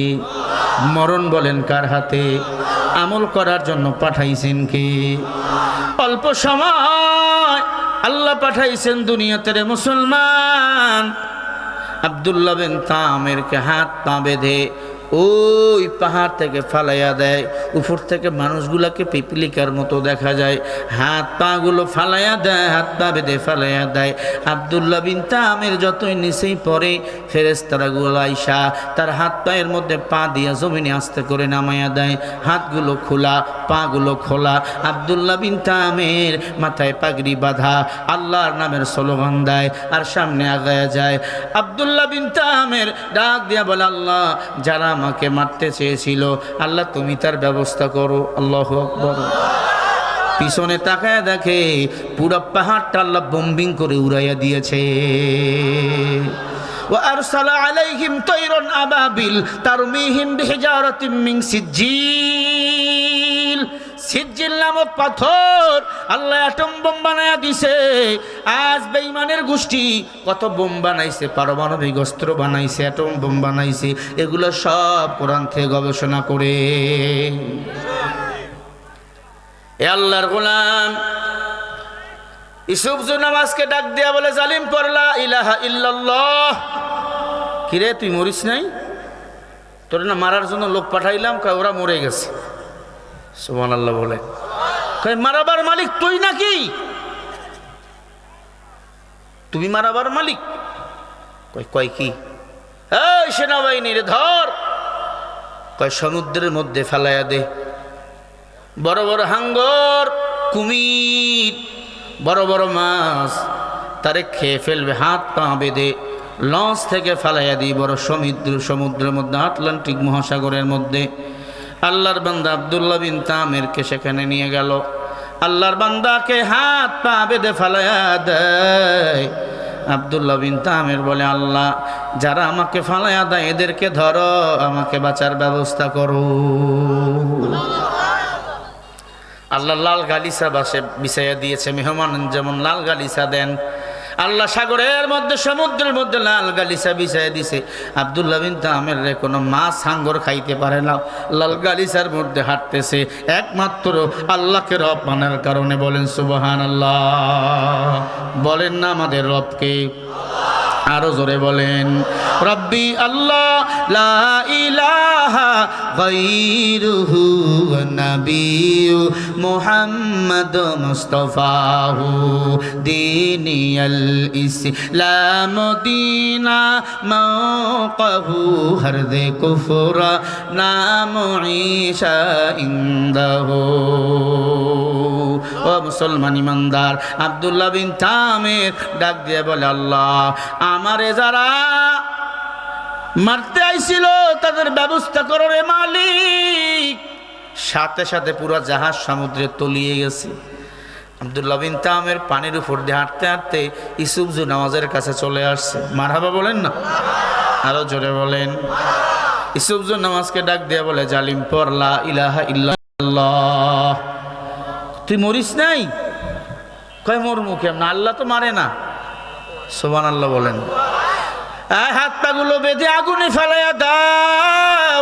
মরণ বলেন কার হাতে? আমল করার জন্য পাঠাইছেন কে? অল্প সময় আল্লাহ পাঠাইছেন দুনিয়াতে রে মুসলমান। আব্দুল্লাহ বিন তামেরকে হাত পা বেঁধে ওই পাহাড় থেকে ফালাইয়া দেয়। উপর থেকে মানুষগুলাকে পিপিলিকার মতো দেখা যায়, হাত পা গুলো ফালাইয়া দেয়, হাত পা বেঁধে ফালাইয়া দেয়। আব্দুল্লাহ বিন তামির যতই নিচেই পড়ে, ফেরেশতারা গুলো আইসা তার হাত পায়ের মধ্যে পা দিয়া জমিনে আস্তে করে নামাইয়া দেয়। হাতগুলো খোলা, পা গুলো খোলা। আব্দুল্লাহ বিন তামির মাথায় পাগড়ি বাঁধা, আল্লাহর নামের স্লোগান দেয় আর সামনে আগায়া যায়। আব্দুল্লাহ বিন তামির ডাক দিয়া বলে, আল্লাহ যারা আমাকে মারতে চেয়েছিল, আল্লাহ তুমি তার ব্যবস্থা করো। আল্লাহু আকবার। পিছনে তাকায় দেখে পুরা পাহাড়টা আল্লাহ বোম্বিং করে উড়াইয়া দিয়েছে। وأرسل عليهم طيرا أبابيل ترميهم بحجارة من سجيل। সিজিল নামক পাথর আল্লাহ অ্যাটম বোম বানায়া দিছে। আজ বেঈমানের গোষ্ঠী কত বোম বানাইছে, পারমাণবিক অস্ত্র বানাইছে, অ্যাটম বোম বানাইছে, এগুলো সব কোরআন থেকে গবেষণা করে। এ আল্লাহর গোলাম ইউসুফ নামাজকে ডাক দিয়া বলে, জালিম পড়লা ইলাহা ইল্লাল্লাহ। কিরে তুই মরিস নাই? তোর না মারার জন্য লোক পাঠাইলাম, কয় ওরা মরে গেছে। সুবহানাল্লাহ বলে। কয় মারাবার মালিক তুই নাকি? তুমি মারাবার মালিক? কয় কি? এই সেনাবাহিনী রে ধর। কয় সমুদ্রের মধ্যে ফেলাইয়া দে। বড় বড় হাঙ্গর, কুমির, বড় বড় মাছ তারে খেয়ে ফেলবে। হাত পা বেঁধে লঞ্চ থেকে ফেলাইয়া দিই বড় সমুদ্রের মধ্যে, আটলান্টিক মহাসাগরের মধ্যে। আল্লাহর বান্দা আব্দুল্লাহ বিন তামিরকে সেখানে নিয়ে গেল। আল্লাহর বান্দাকে হাত পা বেঁধে ফেলাইয়া দেয়। আব্দুল্লাহ বিন তামির বলে, আল্লাহ যারা আমাকে ফালাইয়া দেয় এদেরকে ধরো, আমাকে বাঁচার ব্যবস্থা করো। আল্লাহ লাল গালিসা বাসে বিছাইয়া দিয়েছে। মেহমান যেমন লাল গালিসা দেন, আল্লাহ সাগরের মধ্যে সমুদ্রের মধ্যে লাল গালিসা বিছাইয়া দিছে। আব্দুল্লাহ বিন তামির রে কোনো মাছ হাঙ্গর খাইতে পারে না, লাল গালিসার মধ্যে হাঁটতেছে একমাত্র আল্লাহকে রব মানার কারণে। বলেন সুবহানাল্লাহ। বলেন না আমাদের রবকে? আরো জোরে বলেন, রব্বি আল্লাহ লা ইলাহা গায়রুহু ওয়া নাবিয়্যু মুহাম্মদ মুস্তাফাহু দীনিয়াল ইসলাম দীনা মাওকাহু হরদে কুফরা নাম ঈশা ইনদাহু। ও মুসলমান ইমানদার, আব্দুল্লাহ বিন তামির ডাক দিয়ে বলে, আল্লাহ আমারে যারা মারতে আইছিল তাদের ব্যবস্থা করো রে মালিক। সাথে সাথে পুরো জাহাজ সমুদ্রে তলিয়ে গেছে। আব্দুল্লাহ বিন তামির পানির উপর দিয়ে হাঁটতে হাঁটতে ইউসুফ নামাজের কাছে চলে আসছে। মারহাবা বলেন না? আরো জোরে বলেন। ইউসুফ নামাজকে ডাক দিয়ে বলে, জালিম পড়লা ইলাহা ইল্লাল্লাহ। তুই মরিস নাই? কয় মরমু কেমন? আল্লাহ তো মারে না। সুবহানাল্লাহ বলেন। হাত পাগুলো বেঁধে আগুনে ফেলাইয়া দাও।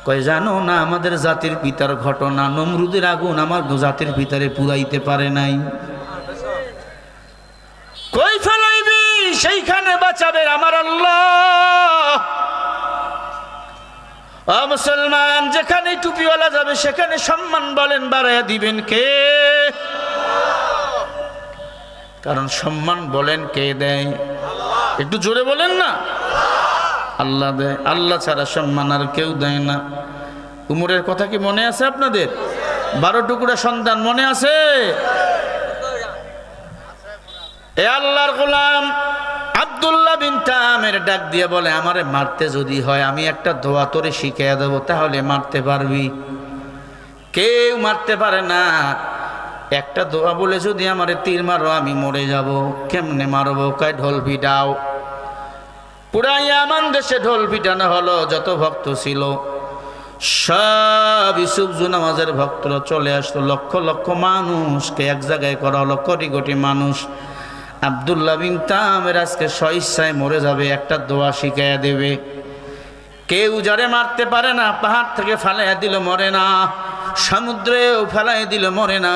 কয় জানো না আমাদের জাতির পিতার ঘটনা, নমরুদের আগুন আমার জাতির পিতারে পুরাইতে পারে নাই। কই ফেলাইবি? সেইখানে বাঁচাবে আমার আল্লাহ। ও মুসলমান, যেখানে টুপিওয়ালা যাবে সেখানে সম্মান বলেন বাড়াইয়া দিবেন কে? কারণ সম্মান বলেন কে দেয়? একটু জোরে বলেন না। আল্লাহ দেয়। আল্লাহ ছাড়া সম্মান আর কেউ দেয় না। উমরের কথা কি মনে আছে আপনাদের? 12 টুকরা সন্তান মনে আছে? এ আল্লাহর গোলাম আব্দুল্লাহ বিন তামির ডাক দিয়ে বলে, আমারে মারতে যদি হয় আমি একটা দোয়া তোরে শিখিয়ে দেবো, তাহলে মারতে পারবি। কেউ মারতে পারে না। একটা দোয়া বলে যদি আমারে তীর মারো আমি মরে যাব। কেমনে মারবো? কয় ঢোল পিটাও। পুরা ইয়ামান দেশে ঢোল পিটানো হলো। যত ভক্ত ছিল সব ইউসুফ নামাজের ভক্তরা চলে আসলো। লক্ষ লক্ষ মানুষকে এক জায়গায় করা হলো, কোটি কোটি মানুষ। আব্দুল্লাহ বিন তামির আজকে স্বইচ্ছায় মরে যাবে, একটা দোয়া শিখাইয়া দেবে। কেউ যারে মারতে পারে না, পাহাড় থেকে ফেলাইয়া দিল মরে না, সমুদ্রেও ফেলাই দিল মরে না।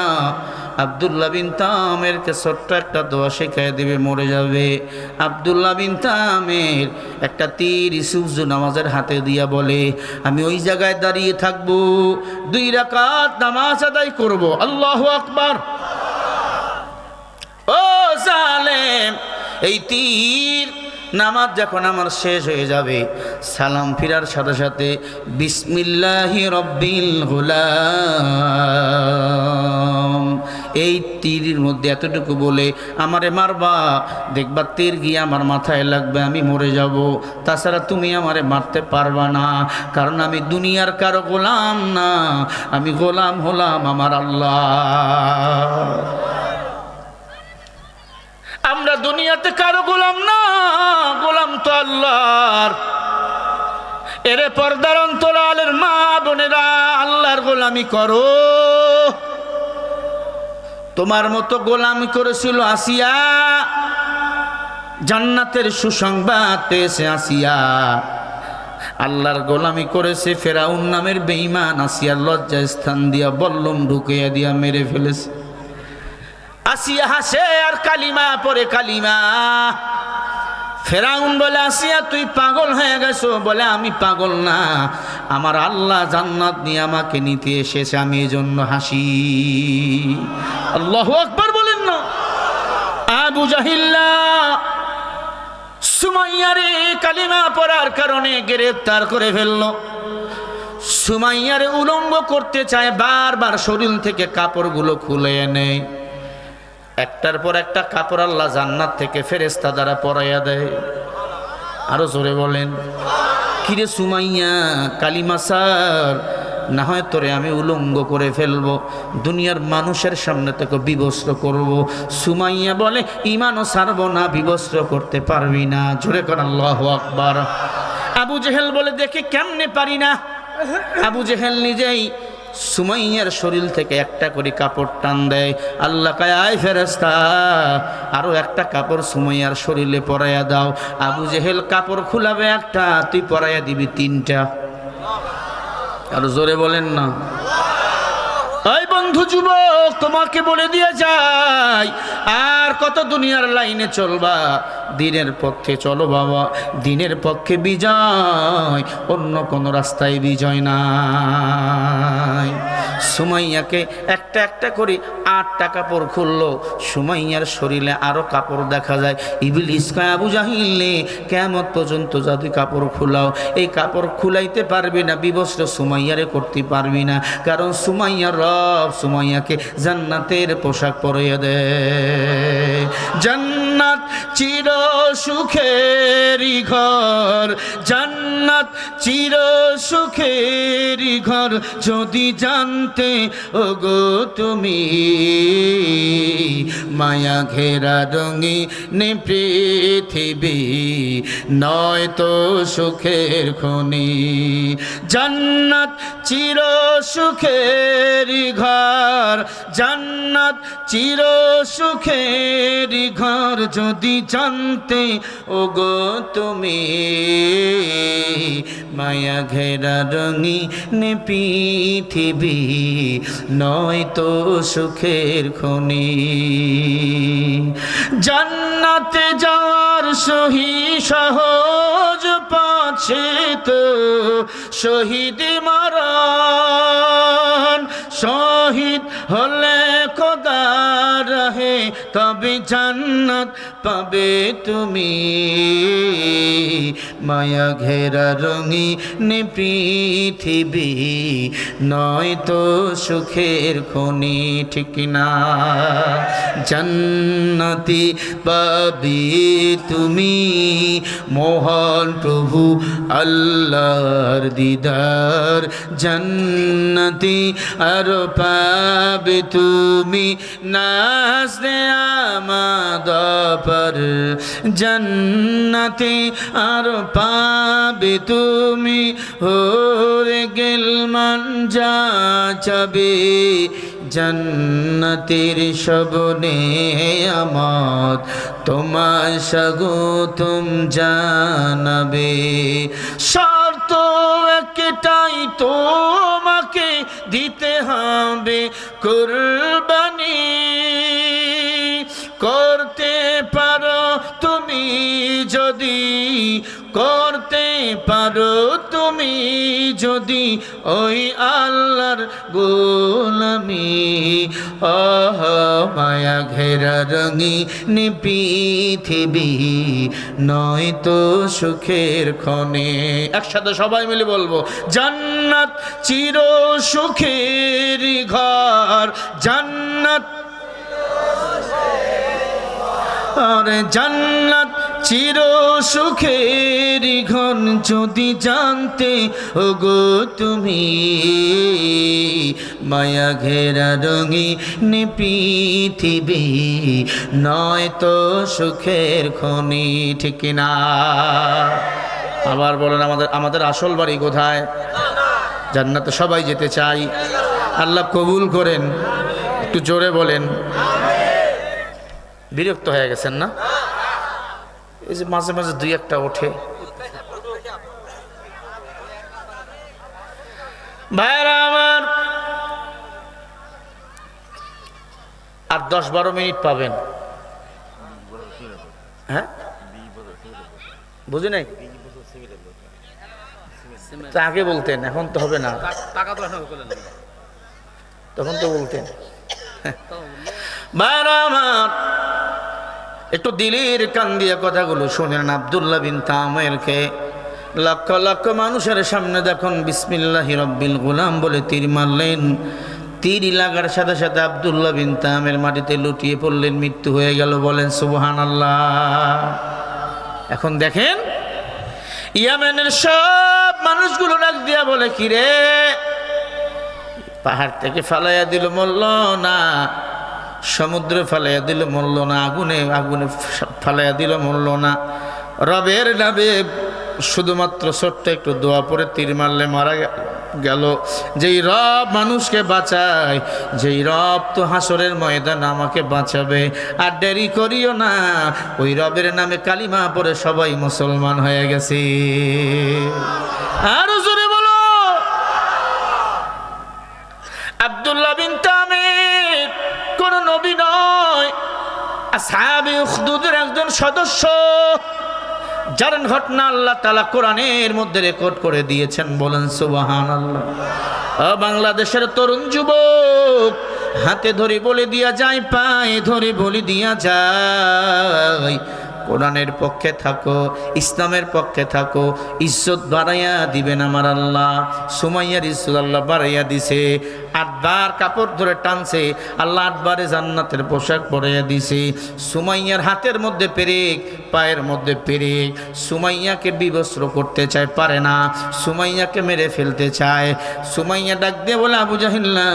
আব্দুল্লাহ বিন তামেরকে ছোট্ট একটা দোয়া শিখাই দেবে, মরে যাবে। আব্দুল্লাহ বিন তামের একটা তীর ইউসুফ নামাজের হাতে দিয়া বলে, আমি ওই জায়গায় দাঁড়িয়ে থাকবো, 2 রাকাত নামাজ আদায় করব। আল্লাহু আকবার। ও জালেম, এই তীর নামাজ যখন আমার শেষ হয়ে যাবে, সালাম ফিরার সাথে সাথে বিসমিল্লাহি রব্বিল গুলাম, এই তীরের মধ্যে এতটুকু বলে আমারে মারবা, দেখবা তীর গিয়ে আমার মাথায় লাগবে, আমি মরে যাব। তাছাড়া তুমি আমারে মারতে পারবা না, কারণ আমি দুনিয়ার কারো গোলাম না, আমি গোলাম হলাম আমার আল্লাহ। আমরা দুনিয়াতে কারো গোলাম না, গোলাম তো আল্লাহর। এরে পর্দার অন্তরালের মা বোনেরা, আল্লাহর গোলামি করো। তোমার মতো গোলামি করেছিল আসিয়া, জান্নাতের সুসংবাদ পেয়েছে আসিয়া। আল্লাহর গোলামি করেছে ফেরাউন নামের বেঈমান, আসিয়ার লজ্জা স্থান দিয়া বল্লম ঢুকিয়ে দিয়া মেরে ফেলেছে। আসিয়া হাসে আর কালিমা পরে কালিমা। ফেরাউন বলে, আসিয়া তুই পাগল হয়ে গেছো? বলে, আমি পাগল না, আমার আল্লাহ জান্নাত নিয়ে আমাকে নিতে এসেছে, আমি এজন্য হাসি। আল্লাহু আকবার বলেন না। আবু জাহিল্লা সুমাইয়ারে কালিমা পড়ার কারণে গ্রেফতার করে ফেললো। সুমাইয়ারে উলঙ্গ করতে চায়, বারবার শরীর থেকে কাপড়গুলো খুলে এনে একটার পর একটা কাপড় আল্লাহ জান্নাত থেকে ফেরেশতা দ্বারা পরাইয়া দেয়। আরো জোরে বলেন। কিরে সুমাইয়া, কালিমা স্যার, না হয় তোরে আমি উলঙ্গ করে ফেলবো, দুনিয়ার মানুষের সামনে থেকে বিবস্ত্র করব। সুমাইয়া বলে, ইমানও ছাড়বো না, বিবস্ত্র করতে পারবি না। জোরে কর আল্লাহু আকবার। আবু জেহেল বলে, দেখি কেমনে পারি না। আবু জেহেল নিজেই সুমাইয়ার শরীর থেকে একটা করে কাপড় টান দেয়। আল্লাহ কয়, আয় ফেরেশতা, আরো একটা কাপড় সুমাইয়ার শরীরে পরাইয়া দাও। আবু জেহেল কাপড় খুলাবে একটা, তুই পরাইয়া দিবি 3টা। আর জোরে বলেন না। এই বন্ধু যুবক, তোমাকে বলে দিয়ে যাই, আর কত দুনিয়ার লাইনে চলবা? দিনের পক্ষে চলো বাবা, দিনের পক্ষে বিজয়, অন্য কোন রাস্তায় বিজয় নাই। সুমাইয়াকে একটা একটা করে 8টা কাপড় খুললো। সুমাইয়ার শরীরে আরো কাপড় দেখা যায়। ইবলিস কয়, আবু জাহিল, কিয়ামত পর্যন্ত যদি কাপড় খুলাও, এই কাপড় খুলাইতে পারবি না, বিবস্ত্র সুমাইয়ারে করতে পারবি না, কারণ সুমাইয়ার রব সুমাইয়াকে জান্নাতের পোশাক পরাইয়া দেয়। জান্নাত চির সুখেরই ঘর, জান্নাত চির সুখেরই ঘর, যদি জানতে ওগো তুমি, মায়া ঘেরা রঙিন পৃথিবী নয় তো সুখের খনি। জান্নাত চির সুখেরই ঘর, জান্নাত চির সুখেরই ঘর, যদি জানতে ওগো তুমি, মায়া ঘেরা রঙিন পৃথিবী নয় তো সুখের খনি। জান্নাতে যাওয়ার সহি সহজ পাছে তো শহীদ মরণ, শহীদ হলে খোদা রহে তবে জান্নাত পাবে তুমি, মায়া ঘেরা রঙিন পৃথিবী নয় তো সুখের খনি। ঠিক না? জান্নাতি পাবে তুমি, মোহন প্রভু আল্লাহর দিদার, জান্নাতি আর পাবে তুমি, নাজদে আমাদ পর, জান্নাতি আর পাবে তুমি, হোরে গেলমান যা যাবে, জান্নাতের সবনে আমদ তোমার স্বাগতম জানাবে। শর্ত একটাই তোমাকে তোমাকে দিতে হবে কুরবানি। করতে পারো তুমি যদি, করতে পারো তুমি যদি ওই আল্লাহর গোলামি। আহ মায়া ঘেরা রঙিন পৃথিবী নয় তো সুখের ক্ষণে। একসাথে সবাই মিলে বলবো, জান্নাত চির সুখের ঘর, জান্নাত আরে জান্নাত চির সুখের ঘর যদি জানতে ওগো তুমি। মায়া ঘেরা রঙিন পৃথিবী নয় তো সুখের খনি। ঠিক কিনা? আবার বলেন, আমাদের আসল বাড়ি কোথায়? জান্নাতে সবাই যেতে চাই, আল্লাহ কবুল করেন। একটু জোরে বলেন। বিরক্ত হয়ে গেছেন না? এই যে মাঝে মাঝে দুই একটা ওঠে। ভাইরা আমার, আর 10-12 মিনিট পাবেন। হ্যাঁ, বুঝি নাই? তা আগে বলতেন, এখন তো হবে না। তখন তো বলতেন। ভাইরা আমার, একটু দিলের কান দিয়ে কথাগুলো শুনেন। আব্দুল্লাহ বিন তামেরকে লক্ষ লক্ষ মানুষের সামনে যখন বিসমিল্লাহি রব্বিল গুলাম বলে তীর মারলেন, তীর লাগার সাথে সাথে আব্দুল্লাহ বিন তামের মাটিতে লুটিয়ে পড়লেন, মৃত্যু হয়ে গেল। বলেন সুবহানাল্লাহ। এখন দেখেন, ইয়ামেনের সব মানুষগুলো ডাক দিয়া বলে, কিরে পাহাড় থেকে ফালাইয়া দিল মরল না, সমুদ্রে ফালাইয়া দিল মরল না, আগুনে ফালাইয়া দিল মরল না, রবের নামে শুধুমাত্র ছোট্ট একটু দোয়া পরে তীর মারলে মারা গেল। যেই রব মানুষকে বাঁচায়, যেই রব তো হাসরের ময়দান আমাকে বাঁচাবে, আর দেরি করিও না, ওই রবের নামে কালিমা পড়ে সবাই মুসলমান হয়ে গেছে। আর জোরে বলো। আব্দুল্লাহ বিন তামির কোন নবী নয়, আসহাবে উখদুদের একজন সদস্য, যার ঘটনা আল্লাহ তাআলা কোরআনের মধ্যে রেকর্ড করে দিয়েছেন। বলেন সুবহানাল্লাহ। বাংলাদেশের তরুণ যুবক, হাতে ধরে বলে দিয়া যায়, পায়ে ধরে বলে দিয়া যায়, কোরআনের পক্ষে থাকো, ইসলামের পক্ষে থাকো, ইজ্জত বাড়াইয়া দিবেন আমার আল্লাহ। সুমাইয়ার ইজ্জত আল্লাহ বাড়াইয়া দিছে। 8 বার কাপড় ধরে টানছে, আল্লাহ 8 বারে জান্নাতের পোশাক পরাইয়া দিছে। সুমাইয়ার হাতের মধ্যে পেরেক, পায়ের মধ্যে পেরেক। সুমাইয়াকে বিবস্ত্র করতে চায়, পারে না। সুমাইয়াকে মেরে ফেলতে চায়। সুমাইয়া ডাক দিয়ে বলে, আবু জাহিল্লা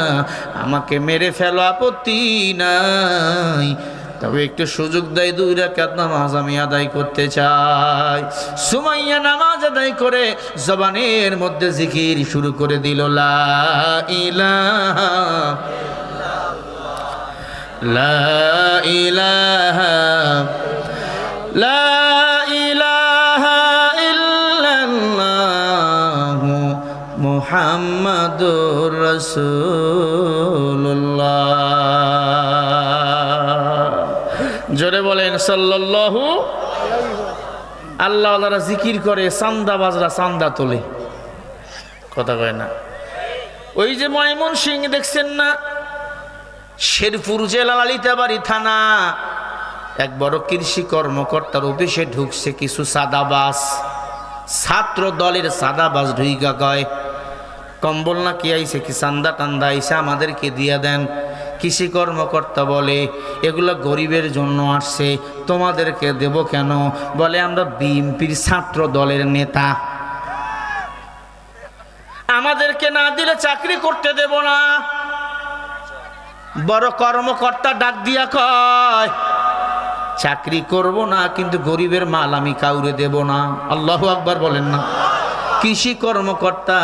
আমাকে মেরে ফেলো, আপত্তি নাই, তবে একটু সুযোগ দেয়, 2 রাকাত নামাজ আমি আদায় করতে চাই। সুমাইয়া নামাজ আদায় করে জবানের মধ্যে জিকির শুরু করে দিল, লা ইলাহা লা ইলাহা লা ইলাহা ইল্লাল্লাহু মুহাম্মাদুর রাসূলুল্লাহ। জোরে বলেন সাল্লাল্লাহু। আল্লাহ আল্লাহরা জিকির করে, চান্দাবাজরা চান্দা তোলে, কথা কয় না। ওই যে ময়মনসিংহ দেখছেন না, শেরপুর জেলা লালিতাবাড়ি থানা, এক বড় কৃষি কর্মকর্তার অফিসে ঢুকছে কিছু সাদাবাজ, ছাত্র দলের সাদাবাজ ঢুইকা কয়, কম্বল না কি আইছে, কি চান্দা টান্দা আইছে, আমাদেরকে দিয়া দেন। কৃষি কর্মকর্তা বলে, এগুলো গরিবের জন্য আসছে, তোমাদেরকে দেব কেন? বলে, আমরা বিএনপির ছাত্র দলের নেতা, আমাদেরকে না দিলে চাকরি করতে দেব না। বড় কর্মকর্তা ডাক দিয়া কয়, চাকরি করব না, কিন্তু গরিবের মাল আমি কাউরে দেব না। আল্লাহু আকবার বলেন না। কৃষি কর্মকর্তা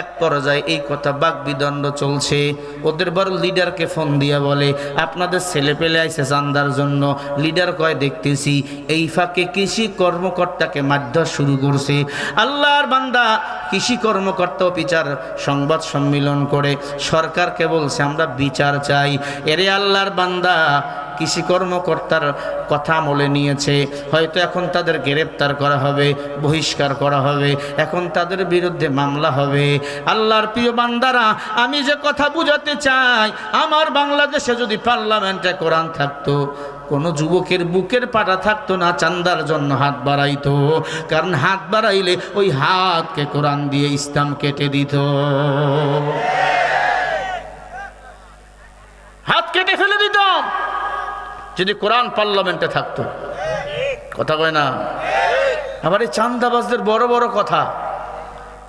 এক পর্যায়ে এই কথা বাকবিদণ্ড চলছে, ওদের বড় লিডারকে ফোন দিয়া বলে, আপনাদের ছেলে পেলে আইছে চান্দার জন্য। লিডার কয়, দেখতেছি। এই ফাঁকে কৃষি কর্মকর্তাকে মারধর শুরু করছে। আল্লাহর বান্দা কৃষি কর্মকর্তা অফিসার সংবাদ সম্মেলন করে সরকারকে বলছে আমরা বিচার চাই। এরে আল্লাহর বান্দা, কৃষি কর্মকর্তার কথা আমলে নিয়েছে, হয়তো এখন তাদের গ্রেপ্তার করা হবে, বহিষ্কার করা হবে, এখন তাদের বিরুদ্ধে মামলা হবে। আল্লাহর প্রিয় বান্দারা, আমি যে কথা বুঝাতে চাই, আমার বাংলাদেশে যদি পার্লামেন্টে কোরআন থাকতো, কোনো যুবকের বুকের পাটা থাকতো না চান্দার জন্য হাত বাড়াইতো, কারণ হাত বাড়াইলে ওই হাতকে কোরআন দিয়ে ইসলাম কেটে দিত। হাত কেটে ফেলে দিত যদি কোরআন পার্লামেন্টে থাকতো। কথা কয় না? আবার এই চান্দাবাজদের বড় বড় কথা,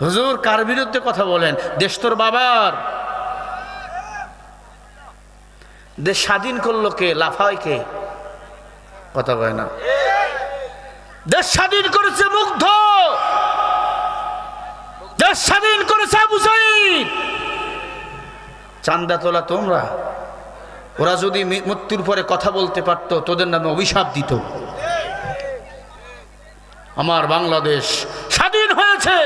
হুজুর কার বিরুদ্ধে কথা বলেন? দেশ তোর বাবার, দেশ স্বাধীন করলো কে? লাফায় কে? কথা কয় না? দেশ স্বাধীন করেছে মুগ্ধ, দেশ স্বাধীন করেছে আবু সাঈদ। চান্দা তোলা তোমরা। ওরা যদি মৃত্যুর পরে কথা বলতে পারতো, তোদের নামে অভিশাপ দিত। আমার বাংলাদেশ স্বাধীন হয়েছে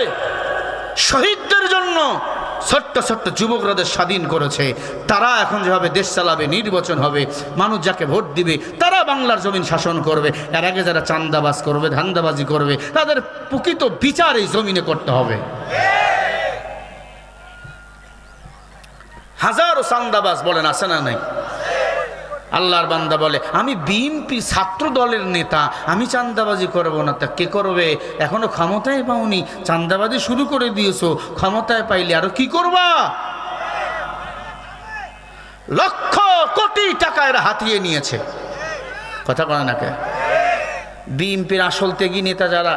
শহীদদের জন্য। ছোট্ট ছোট্ট যুবকরা দেশ স্বাধীন করেছে, তারা এখন যেভাবে দেশ চালাবে, নির্বাচন হবে, মানুষ যাকে ভোট দিবে তারা বাংলার জমিন শাসন করবে। এর আগে যারা চান্দাবাজ করবে, ধান্দাবাজি করবে, তাদের প্রকৃত বিচার এই জমিনে করতে হবে। হাজারো চান্দাবাজ বলেন আছে না নাই? আল্লাহর বান্দা বলে আমি বিএনপি ছাত্র দলের নেতা, আমি চান্দাবাজি করব না। তা কে করবে? এখনো ক্ষমতায় পাওনি, চান্দাবাজি শুরু করে দিয়েছো, ক্ষমতায় পাইলে আরো কি করবা? লক্ষ কোটি টাকা এরা হাতিয়ে নিয়েছে। কথা বলে না কে? বিএনপির আসল ত্যাগী নেতা যারা,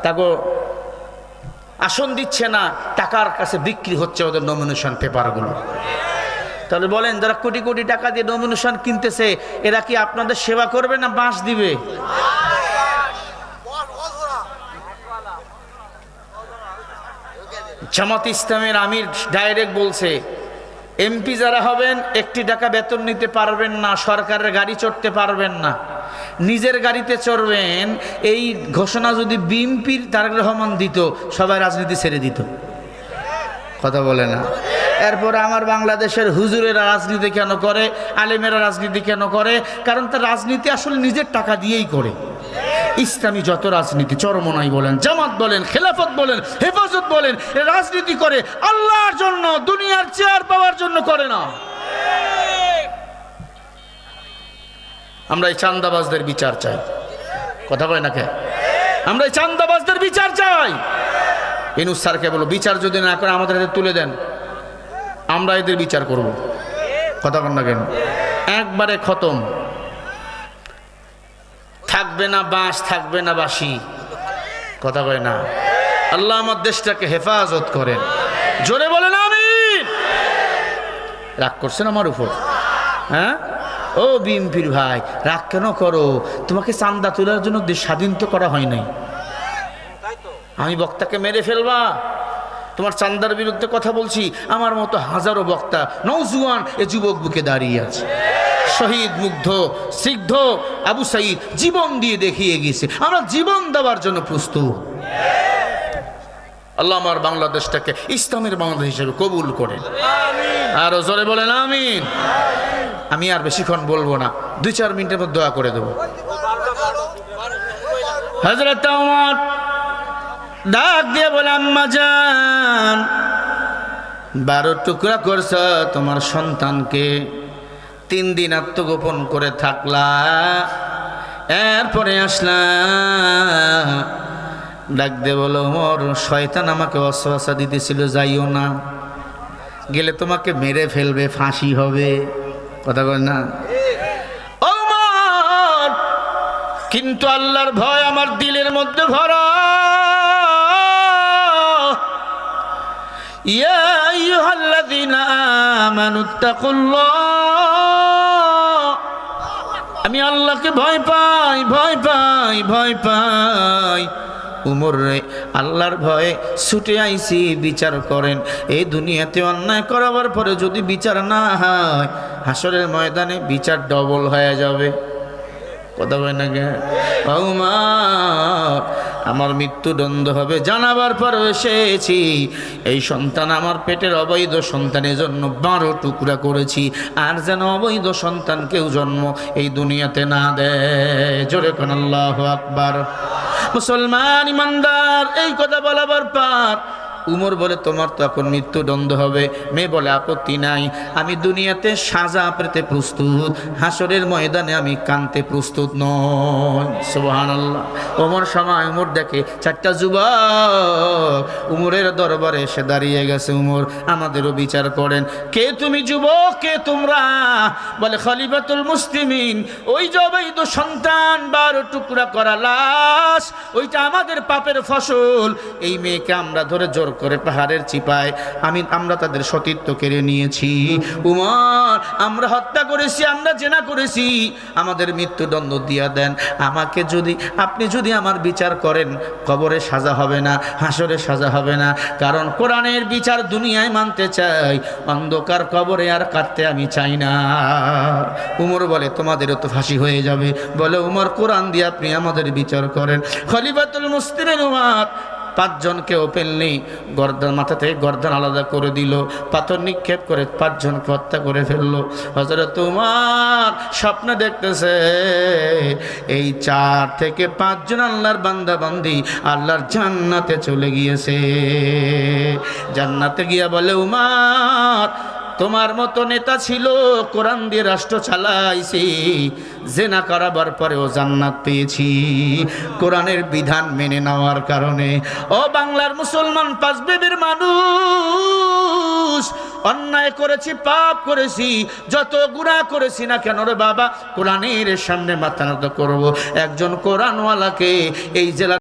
তাকে আসন দিচ্ছে না, টাকার কাছে বিক্রি হচ্ছে ওদের নমিনেশন পেপারগুলো। তাহলে বলেন, যারা কোটি কোটি টাকা দিয়ে নমিনেশন কিনতেছে, এরা কি আপনাদের সেবা করবে না বাঁশ দিবে? জামাত ইসলামের আমির ডাইরেক্ট বলছে, এমপি যারা হবেন 1 টাকা বেতন নিতে পারবেন না, সরকারের গাড়ি চড়তে পারবেন না, নিজের গাড়িতে চড়বেন। এই ঘোষণা যদি বিএনপির তারেক রহমান দিত, সবাই রাজনীতি ছেড়ে দিত। কথা বলে না? এরপরে আমার বাংলাদেশের হুজুরেরা রাজনীতি কেন করে, আলেমেরা রাজনীতি কেন করে? কারণ তার রাজনীতি আসলে নিজের টাকা দিয়েই করে। ইসলামী যত রাজনীতি, চরমনাই বলেন, জামাত বলেন, খেলাফত বলেন, হেফাজত বলেন, রাজনীতি করে আল্লাহর জন্য, দুনিয়ার চেয়ার পাওয়ার জন্য করে না। আমরা এই চান্দাবাজদের বিচার চাই। কথা কয় না কে? আমরা এই চান্দাবাজদের বিচার চাই। ইনুস স্যারকে বলো, বিচার যদি না করে আমাদের হাতে তুলে দেন, আমরা এদের বিচার করব। কথা বল না কেন? একবারে খতম। থাকবে না বাঁশ, থাকবে না বাঁশি। কথা কয় না? আল্লাহ আমার দেশটাকে হেফাজত করেন। জোরে বলেন আমিন। রাগ করছেন আমার উপর? হ্যাঁ ও বিএনপির ভাই, রাগ কেন করো? তোমাকে চান্দা তোলার জন্য দেশ স্বাধীন তো করা হয় নাই। আমি বক্তাকে মেরে ফেলবা? তোমার চান্দার বিরুদ্ধে কথা বলছি, আমার মতো হাজারো বক্তা, নওজোয়ান এ যুবক বুকে দাঁড়িয়ে আছে। শহীদ মুগ্ধ, সিদ্ধ আবু সাঈদ জীবন দিয়ে দেখিয়ে গেছে, আমরা জীবন দেওয়ার জন্য প্রস্তুত। আল্লাহ আমার বাংলাদেশটাকে ইসলামের বাংলাদেশ হিসেবে কবুল করেন। আরো জোরে বলেন আমিন। আমি আর বেশিক্ষণ বলবো না, 2-4 মিনিটের মধ্যে দোয়া করে দেবো। হযরত ওমর ডাক দিয়ে বলে, আম্মা জান, 12 টুকরা করছ তোমার সন্তানকে, 3 দিন আত্মগোপন করে থাকলা, এরপরে আসলা। ডাক দিয়ে বলো, ওমর, শয়তান আমাকে ওয়াসওয়াসা দিতেছিল, যাইও না, গেলে তোমাকে মেরে ফেলবে, ফাঁসি হবে। কথা বল না? ওমর, কিন্তু আল্লাহর ভয় আমার দিলের মধ্যে ভরা। ইয়া আইয়ুহাল্লাযীনা আমানুত্তাকুল্লাহ, আমি আল্লাহকে ভয় পাই, ভয় পাই, ভয় পাই। উমর রে, আল্লাহর ভয়ে ছুটে আইছি, বিচার করেন। এই দুনিয়াতে অন্যায় করাবার পরে যদি বিচার না হয়, হাসরের ময়দানে বিচার ডবল হয়ে যাবে। কথা বলে না গে? আমার মৃত্যুদণ্ড হবে জানাবার পর এসেছি এই সন্তান আমার পেটের অবৈধ সন্তানের জন্য 12 টুকরা করেছি, আর যেন অবৈধ সন্তান কেউ জন্ম এই দুনিয়াতে না দেয়। জোরে কোন আল্লাহু আকবার। মুসলমান ইমানদার এই কথা বলাবার পর উমর বলে তোমার তো এখন মৃত্যুদণ্ড হবে। মেয়ে বলে আপত্তি নাই, আমি দুনিয়াতে সাজা পেতে প্রস্তুত, হাসরের ময়দানে আমি কানতে প্রস্তুত নই। সুবহানাল্লাহ। ওমর সময় উমর দেখে 4টা যুবক উমরের দরবারে এসে দাঁড়িয়ে গেছে। উমর আমাদেরও বিচার করেন, কে তুমি যুবক, কে তোমরা? বলে খলিফাতুল মুসলিমিন, ওই যে অবৈধ সন্তান 12 টুকরা করা লাশ, ওইটা আমাদের পাপের ফসল। এই মেয়েকে আমরা ধরে জোর করে পাহাড়ের চিপায় আমরা তাদের সতীত্ব কেড়ে নিয়েছি। উমর, আমরা হত্যা করেছি, আমরা জেনা করেছি, আমাদের মৃত্যুদণ্ড দিয়া দেন। আমাকে আপনি যদি আমার বিচার করেন, কবরে সাজা হবে না, হাসরে সাজা হবে না, কারণ কোরআনের বিচার দুনিয়ায় মানতে চাই, অন্ধকার কবরে আর কাটতে আমি চাই না। উমর বলে তোমাদেরও তো ফাঁসি হয়ে যাবে। বলে উমর, কোরআন দিয়ে আপনি আমাদের বিচার করেন। খলিফাতুল মুসলিমিন উমর 5 জনকে ওপেনলি গর্দান, মাথা থেকে গর্দান আলাদা করে দিল, পাথর নিক্ষেপ করে 5 জনকে হত্যা করে ফেললো। হযরত উমর স্বপ্নে দেখতেছে এই 4 থেকে 5 জন আল্লাহর বান্দা বান্দি আল্লাহর জান্নাতে চলে গিয়েছে। জান্নাতে গিয়া বলে উমর, তোমার মতো নেতা ছিল, কোরআন দিয়ে রাষ্ট্র চালাইছি, জেনা করাবার পরেও জান্নাত পেয়েছি কোরআনের বিধান মেনে নেওয়ার কারণে। ও বাংলার মুসলমান 5 বিবির মানুষ, অন্যায় করেছি, পাপ করেছি, যত গুনাহ করেছি না কেন রে বাবা, কোরআনের সামনে মাথা নত করব। একজন কোরআনওয়ালাকে এই জেলা